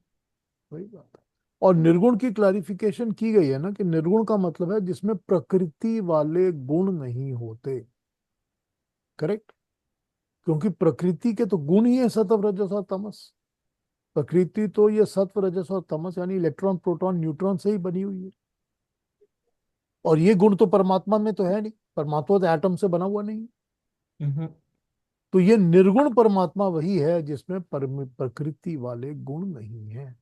वही बात है। और निर्गुण की क्लैरिफिकेशन की गई है ना, कि निर्गुण का मतलब है जिसमें प्रकृति वाले गुण नहीं होते। करेक्ट। क्योंकि प्रकृति के तो गुण ही है सत्व रजस और तमस। प्रकृति तो ये सत्व रजस और तमस यानी इलेक्ट्रॉन प्रोटॉन न्यूट्रॉन से ही बनी हुई है। और ये गुण तो परमात्मा में तो है नहीं, परमात्मा तो एटम से बना हुआ नहीं है। हम्म। तो ये निर्गुण परमात्मा वही है जिसमें प्रकृति वाले गुण नहीं है।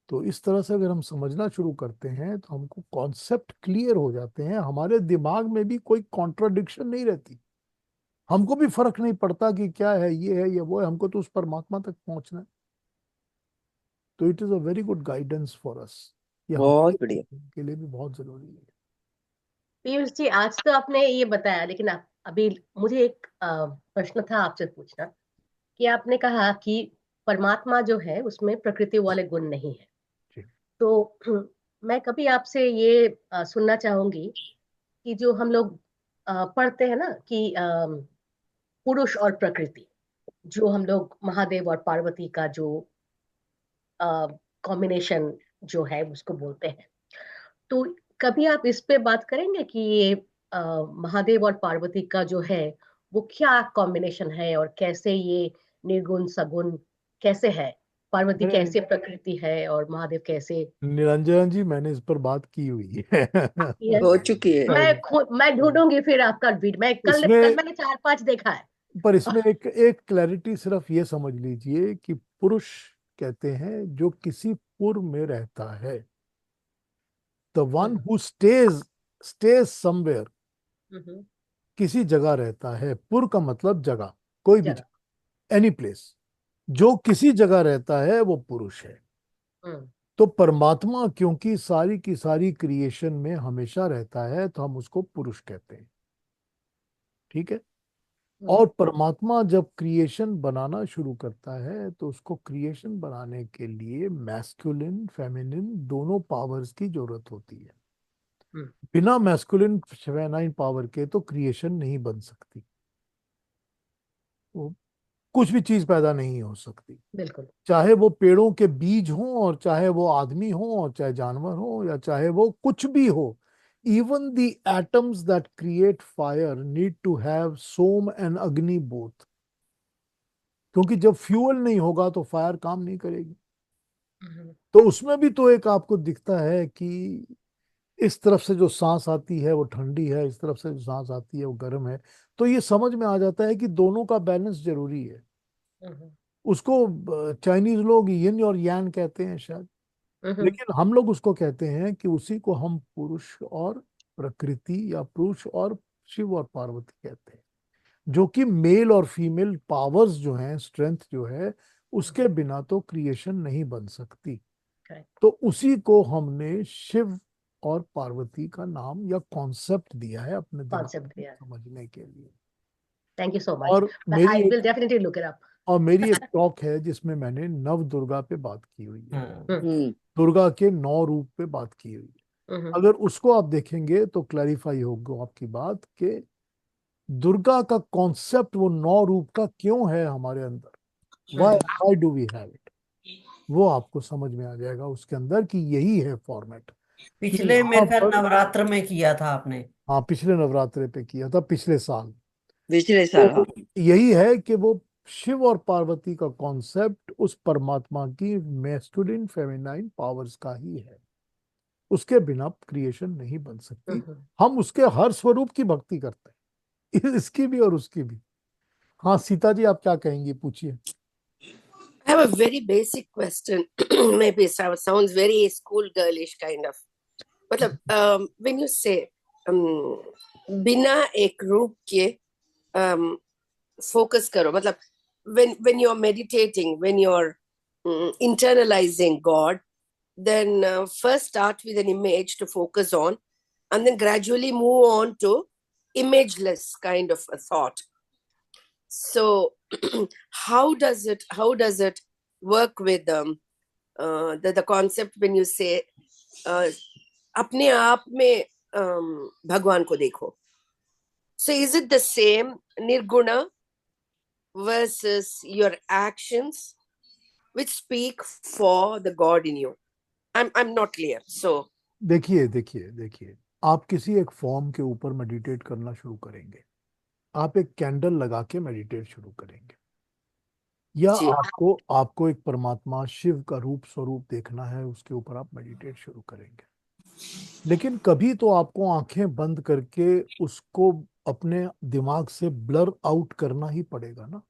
तो इस तरह से अगर हम समझना शुरू करते हैं, तो हमको कॉन्सेप्ट क्लियर हो जाते हैं, हमारे दिमाग में भी कोई कॉन्ट्राडिक्शन नहीं रहती। हमको भी फर्क नहीं पड़ता कि क्या है, ये है या वो है, हमको तो उस परमात्मा तक पहुंचना है। तो it is a very good guidance for us. ये बहुत हमारे बढ़िया। के लिए भी बहुत जरूरी है। पीयूष जी, आज तो आपने ये बताया, लेकिन आप अभी मुझे एक प्रश्न था आपसे पूछना, कि आपने कहा कि परमात्मा जो है उसमें प्रकृति वाले गुण नहीं है। जी। तो मैं कभी आपसे ये सुनना चाहूंगी कि जो हम लोग पढ़ते हैं ना कि पुरुष और प्रकृति, जो हम लोग महादेव और पार्वती का जो कॉम्बिनेशन जो है उसको बोलते हैं, तो कभी आप इस पे बात करेंगे कि ये महादेव और पार्वती का जो है वो क्या कॉम्बिनेशन है, और कैसे ये निर्गुण सगुण कैसे है, पार्वती मैंने कैसे प्रकृति है और महादेव कैसे। निरंजन जी, मैंने इस पर बात की हुई है। ये हो चुकी है। मैं ढूंढूंगी फिर आपका वीडियो, मैं कल इसमें मैंने 4-5 देखा है। पर इसमें एक एक क्लैरिटी सिर्फ ये समझ लीजिए कि पुरुष कहते हैं जो किसी पुर में रहता है, the one hmm. Who stays somewhere, hmm. किसी जगह रहता है। पुर का मतलब जगह, कोई भी जगह। जगह, एनी प्लेस। जो किसी जगह रहता है वो पुरुष है। हम्म। तो परमात्मा क्योंकि सारी की सारी क्रिएशन में हमेशा रहता है, तो हम उसको पुरुष कहते हैं। ठीक है। और हम्म। परमात्मा जब क्रिएशन बनाना शुरू करता है, तो उसको क्रिएशन बनाने के लिए मैस्कुलिन फेमिनिन दोनों पावर्स की जरूरत होती है। हम्म। बिना मैस्कुलिन फेमिनाइन पावर के तो क्रिएशन नहीं बन सकती, वो कुछ भी चीज पैदा नहीं हो सकती। बिल्कुल। चाहे वो पेड़ों के बीज हों, और चाहे वो आदमी हो, और चाहे जानवर हो, या चाहे वो कुछ भी हो। Even the atoms that create fire need to have Soma and Agni both, क्योंकि जब फ्यूल नहीं होगा तो फायर काम नहीं करेगी। हम्म। तो उसमें भी तो एक आपको दिखता है कि इस तरफ से जो सांस आती है वो ठंडी है, इस तरफ से जो सांस आती है वो गर्म है। तो ये समझ में आ जाता है कि दोनों का बैलेंस जरूरी है। हम्म। उसको चाइनीज लोग यिन और यान कहते हैं शायद। लेकिन हम लोग उसको कहते हैं कि उसी को हम पुरुष और प्रकृति या पुरुष और शिव और पार्वती कहते हैं, जो कि मेल और फीमेल पावर्स जो हैं, स्ट्रेंथ जो है, उसके बिना तो क्रिएशन नहीं बन सकती। Correct. तो उसी को हमने शिव और पार्वती का नाम या कॉन्सेप्ट दिया है अपने दिमाग Concept में दिया। समझने के लिए। Thank you so much. और But I will definitely look it up. मेरी एक टॉक है जिसमें मैंने नव दुर्गा पे बात की हुई है, हाँ दुर्गा के 9 रूप पे बात की हुई है। अगर उसको आप देखेंगे तो क्लैरिफाई होगा आपकी बात कि दुर्गा का कॉन्सेप्ट वो 9 रूप का क्यों है हमारे अंदर, why do we have it, वो आपको समझ में आ जाएगा उसके अंदर कि यही है फॉर्मेट। पिछले मेरे ख्याल नवरात्र में किया था आपने। हाँ, पिछले नवरात्रे पे किया था, पिछले साल। पिछले साल, हाँ। यही है कि वो शिव और पार्वती का कॉन्सेप्ट उस परमात्मा की मैस्कुलिन फेमिनाइन पावर्स का ही है, उसके बिना क्रिएशन नहीं बन सकती। हम उसके हर स्वरूप की भक्ति करते हैं, इसकी भी और उसकी भी। हाँ सीता जी, आप क्या कहेंगी, पूछिए। I have a very basic question. Maybe it sounds very school girlish kind of. But when you say बिना एक रूप के focus करो, मतलब when you're meditating, when you're internalizing God, then first start with an image to focus on, and then gradually move on to imageless kind of a thought. So how does it work with the concept when you say अपने आप में भगवान को देखो? So is it the same nirguna versus your actions which speak for the God in you? I'm not clear. So देखिए, आप किसी एक फॉर्म के ऊपर मेडिटेट करना शुरू करेंगे, आप एक कैंडल लगा के मेडिटेट शुरू करेंगे, या जी। आपको एक परमात्मा शिव का रूप स्वरूप देखना है, उसके ऊपर आप मेडिटेट शुरू करेंगे। लेकिन कभी तो आपको आंखें बंद करके उसको अपने दिमाग से ब्लर आउट करना ही पड़ेगा ना।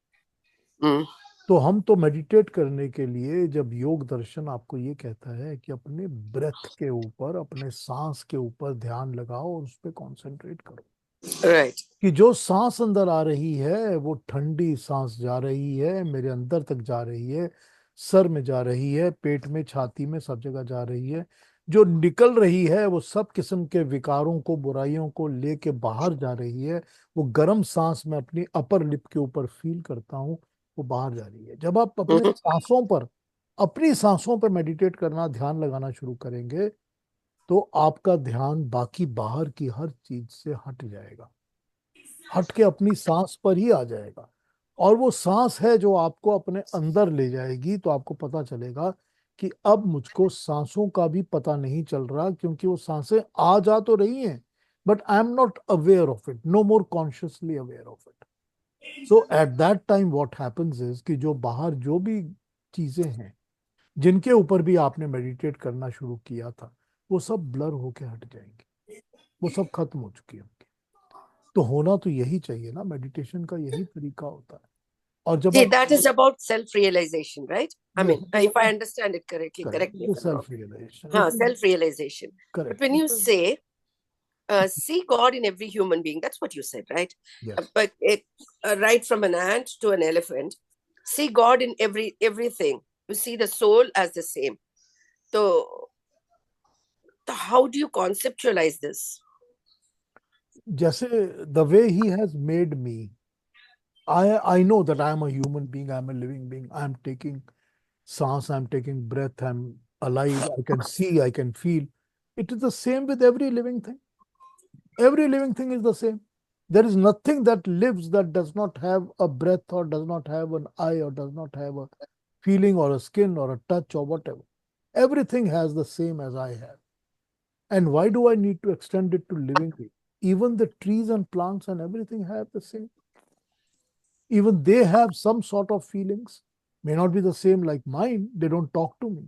तो हम तो मेडिटेट करने के लिए, जब योग दर्शन आपको ये कहता है कि अपने ब्रेथ के ऊपर, अपने सांस के ऊपर ध्यान लगाओ और उस पर कॉन्सेंट्रेट करो, राइट, कि जो सांस अंदर आ रही है वो ठंडी सांस जा रही है, मेरे अंदर तक जा रही है, सर में जा रही है, पेट में, छाती में, सब जगह जा रही है। जो निकल रही है वो सब किस्म के विकारों को, बुराइयों को लेके बाहर जा रही है। वो गर्म सांस मैं अपनी अपर लिप के ऊपर फील करता हूँ, वो बाहर जा रही है। जब आप अपने सांसों पर, अपनी सांसों पर मेडिटेट करना, ध्यान लगाना शुरू करेंगे, तो आपका ध्यान बाकी बाहर की हर चीज से हट जाएगा, हट के अपनी सांस पर ही आ जाएगा। और वो सांस है जो आपको अपने अंदर ले जाएगी। तो आपको पता चलेगा कि अब मुझको सांसों का भी पता नहीं चल रहा, क्योंकि वो सांसें आ जा तो रही हैं, but I am not aware of it, no more consciously aware of it. So at that time what happens is कि जो बाहर जो भी चीजें हैं जिनके ऊपर भी आपने मेडिटेट करना शुरू किया था, वो सब ब्लर होके हट जाएंगे, वो सब खत्म हो चुकी होंगी। तो होना तो यही चाहिए ना, मेडिटेशन का यही तरीका होता है। और जब see, that is about self-realization, right? I mean, Yes. if I understand it correctly, correct me if I'm wrong. self-realization. हाँ, self-realization. But Correct. when you say see God in every human being, that's what you said, right? Yes. But right from an ant to an elephant, see God in everything. You see the soul as the same. So how do you conceptualize this? जैसे the way he has made me, I know that I am a human being, I am a living being, I am taking सांस, I am taking breath, I am alive, I can see, I can feel. It is the same with every living thing. Every living thing is the same. There is nothing that lives that does not have a breath or does not have an eye or does not have a feeling or a skin or a touch or whatever. Everything has the same as I have. And why do I need to extend it to living beings? Even the trees and plants and everything have the same. Even they have some sort of feelings. May not be the same like mine. They don't talk to me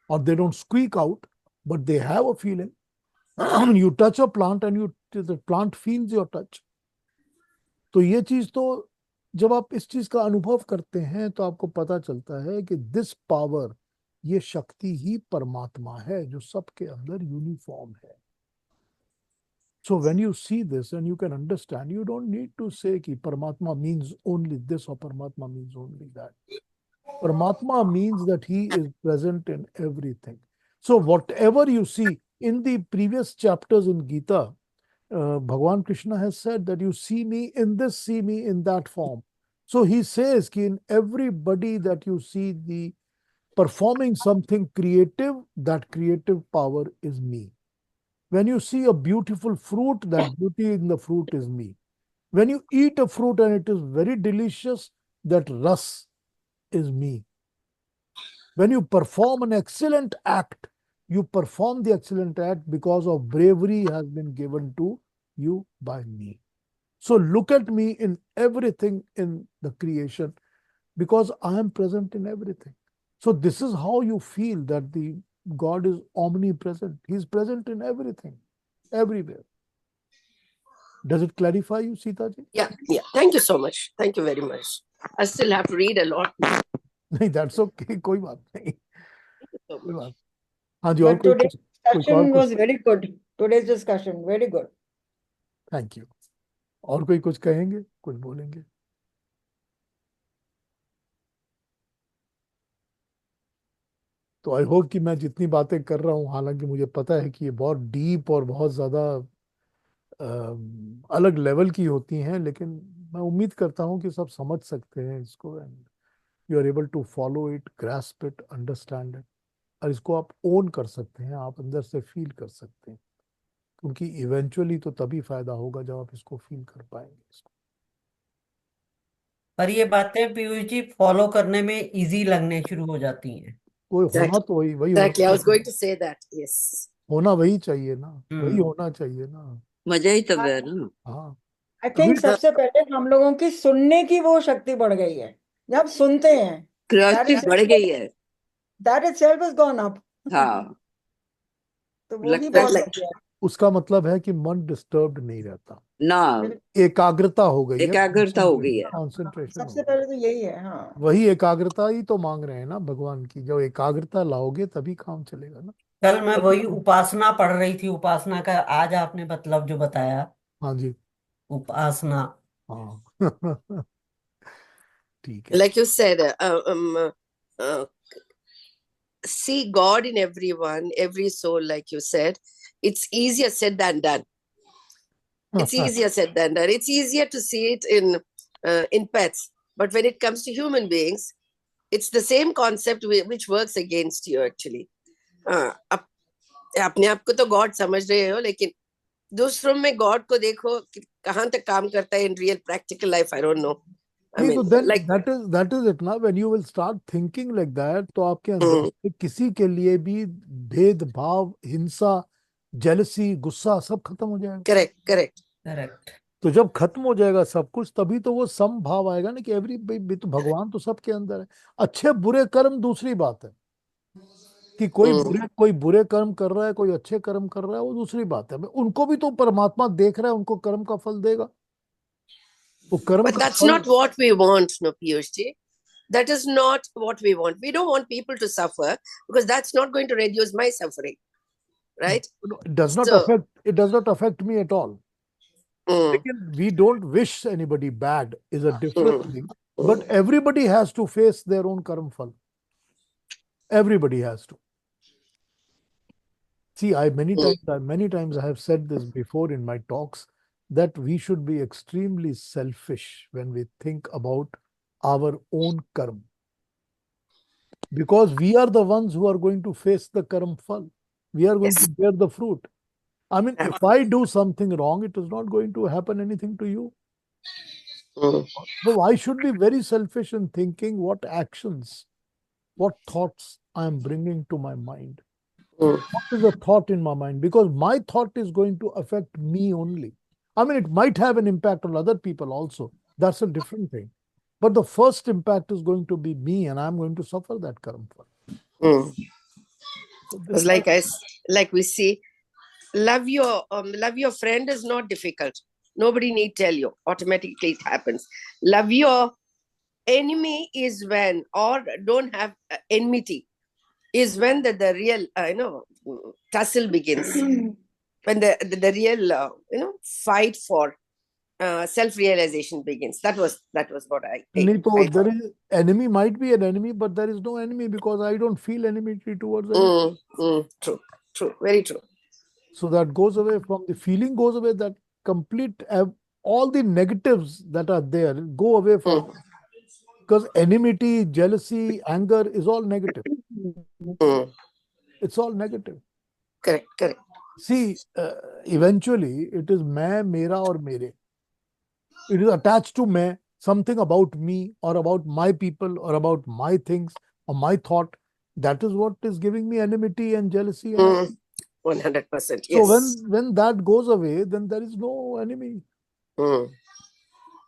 or they don't squeak out, but they have a feeling. You touch a plant and the plant feels your touch. तो ये चीज तो जब आप इस चीज का अनुभव करते हैं तो आपको पता चलता है कि दिस पावर ये शक्ति ही परमात्मा है जो सबके अंदर यूनिफॉर्म है. So when you see this and you can understand, you don't need to say कि Paramatma means only this or Paramatma means only that. Paramatma means that he is present in everything. So whatever you see in the previous chapters in Gita, Bhagavan Krishna has said that you see me in this, see me in that form. So he says कि in everybody that you see the performing something creative, that creative power is me. When you see a beautiful fruit, that beauty in the fruit is me. When you eat a fruit and it is very delicious, that ras is me. When you perform an excellent act, you perform the excellent act because of bravery has been given to you by me. So look at me in everything in the creation because I am present in everything. So this is how you feel that the God is omnipresent. He is present in everything, everywhere. Does it clarify you, Sita ji? Yeah. Thank you so much. Thank you very much. I still have to read a lot. नहीं, that's okay. कोई बात नहीं. Thank you so कोई much. बात. हाँ जी, और But कोई today's कुछ और discussion कुछ. was very good. Today's discussion, very good. Thank you. और कोई कुछ कहेंगे, कुछ बोलेंगे? तो आई होप कि मैं जितनी बातें कर रहा हूँ, हालांकि मुझे पता है कि ये बहुत डीप और बहुत ज्यादा अलग लेवल की होती हैं, लेकिन मैं उम्मीद करता हूँ कि सब समझ सकते हैं इसको and you are able to follow it, grasp it, understand it, और इसको आप ओन कर सकते हैं, आप अंदर से फील कर सकते हैं, क्योंकि इवेंचुअली तो तभी फायदा होगा जब आप इसको फील कर पाएंगे इसको. पर ये बातें पीयूष जी फॉलो करने में इजी लगने शुरू हो जाती हैं. कोई होना Exactly. तो वही Exactly. I होना was going to say that. Yes. होना वही चाहिए ना, वही हम्म. होना चाहिए ना. मजा ही तब है ना. हाँ, आई थिंक अभी सबसे पहले हम लोगों की सुनने की वो शक्ति बढ़ गई है. जब सुनते हैं, क्यूरियोसिटी बढ़ गई है. that itself has gone up. हाँ, तो वो ही लगता है बहुत Like, बढ़ गया. उसका मतलब है कि मन डिस्टर्ब्ड नहीं रहता, ना. एकाग्रता हो गई है, एकाग्रता हो गई है. कॉन्सेंट्रेशन हो सबसे गई. पहले तो यही है. हाँ, वही एकाग्रता ही तो मांग रहे हैं ना भगवान की. जब एकाग्रता लाओगे तभी काम चलेगा ना. कल मैं वही उपासना पढ़ रही थी, उपासना का आज आपने मतलब जो बताया, हाँ जी, उपासना. हाँ. ठीक है. like you said, uh, see God in everyone, every soul, like you said. It's easier said than done. It's easier said than done. It's easier to see it in pets, but when it comes to human beings, it's the same concept which works against you actually. अपने आप को तो God समझ रहे हो, लेकिन दूसरों में गॉड को देखो कि कहाँ तक काम करता है in real practical life. I don't know. I नहीं, mean, तो then like, that is it ना. When you will start thinking like that, तो आपके अंदर से किसी के लिए भी भेदभाव, हिंसा, जेलसी, गुस्सा सब खत्म हो जाएगा. correct. करेक्ट. तो जब खत्म हो जाएगा सब कुछ, तभी तो वो समभाव आएगा ना कि एवरी तो भगवान तो सबके अंदर है. अच्छे बुरे कर्म दूसरी बात है, कि कोई बुरे कर्म कर रहा है, कोई अच्छे कर्म कर रहा है, वो दूसरी बात है. उनको भी तो परमात्मा देख रहा है, उनको कर्म का फल देगा. वो कर्म But का that's फल. not what we want, no, Piyush ji. That is not what we want. We don't want people to suffer because that's not going to reduce my suffering, right? It does not So, affect me at all. Lekin we don't wish anybody bad is a different thing. But everybody has to face their own karma phal. Everybody has to. See, many times I have said this before in my talks, that we should be extremely selfish when we think about our own karma. Because we are the ones who are going to face the karma phal. We are going yes. to bear the fruit. I mean, if I do something wrong, it is not going to happen anything to you. So I should be very selfish in thinking what actions, what thoughts I am bringing to my mind. What is the thought in my mind? Because my thought is going to affect me only. I mean, it might have an impact on other people also. That's a different thing. But the first impact is going to be me, and I'm going to suffer that karma. So this like we see, love your friend is not difficult. Nobody need tell you. Automatically it happens. Love your enemy is when, or don't have enmity. is when the real, tussle begins. When the real, fight for self-realization begins. That was what I नहीं तो I there thought. is enemy might be an enemy, but there is no enemy because I don't feel enmity towards anyone. True, very true. So that goes away from the feeling goes away, that complete all the negatives that are there go away from because enmity, jealousy, anger is all negative. It's all negative. Correct. See, eventually it is मैं, मेरा और मेरे. It is attached to मैं, something about me or about my people or about my things or my thought. That is what is giving me enmity and jealousy. And 100%. so Yes. when that goes away, then there is no enemy. Mm.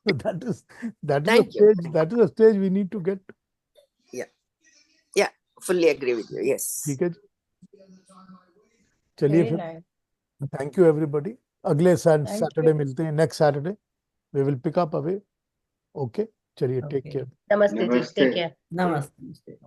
That is a Thank you. stage. That is a stage we need to get. Yeah. Fully agree with you. Yes. ठीक है जी. चलिए Very फिर. nice. Thank you everybody. अगले Thank Saturday you. मिलते हैं. Next Saturday we will pick up away. Okay. चलिए take Okay. care. नमस्ते जी, नमस्ते। Take care. नमस्ते।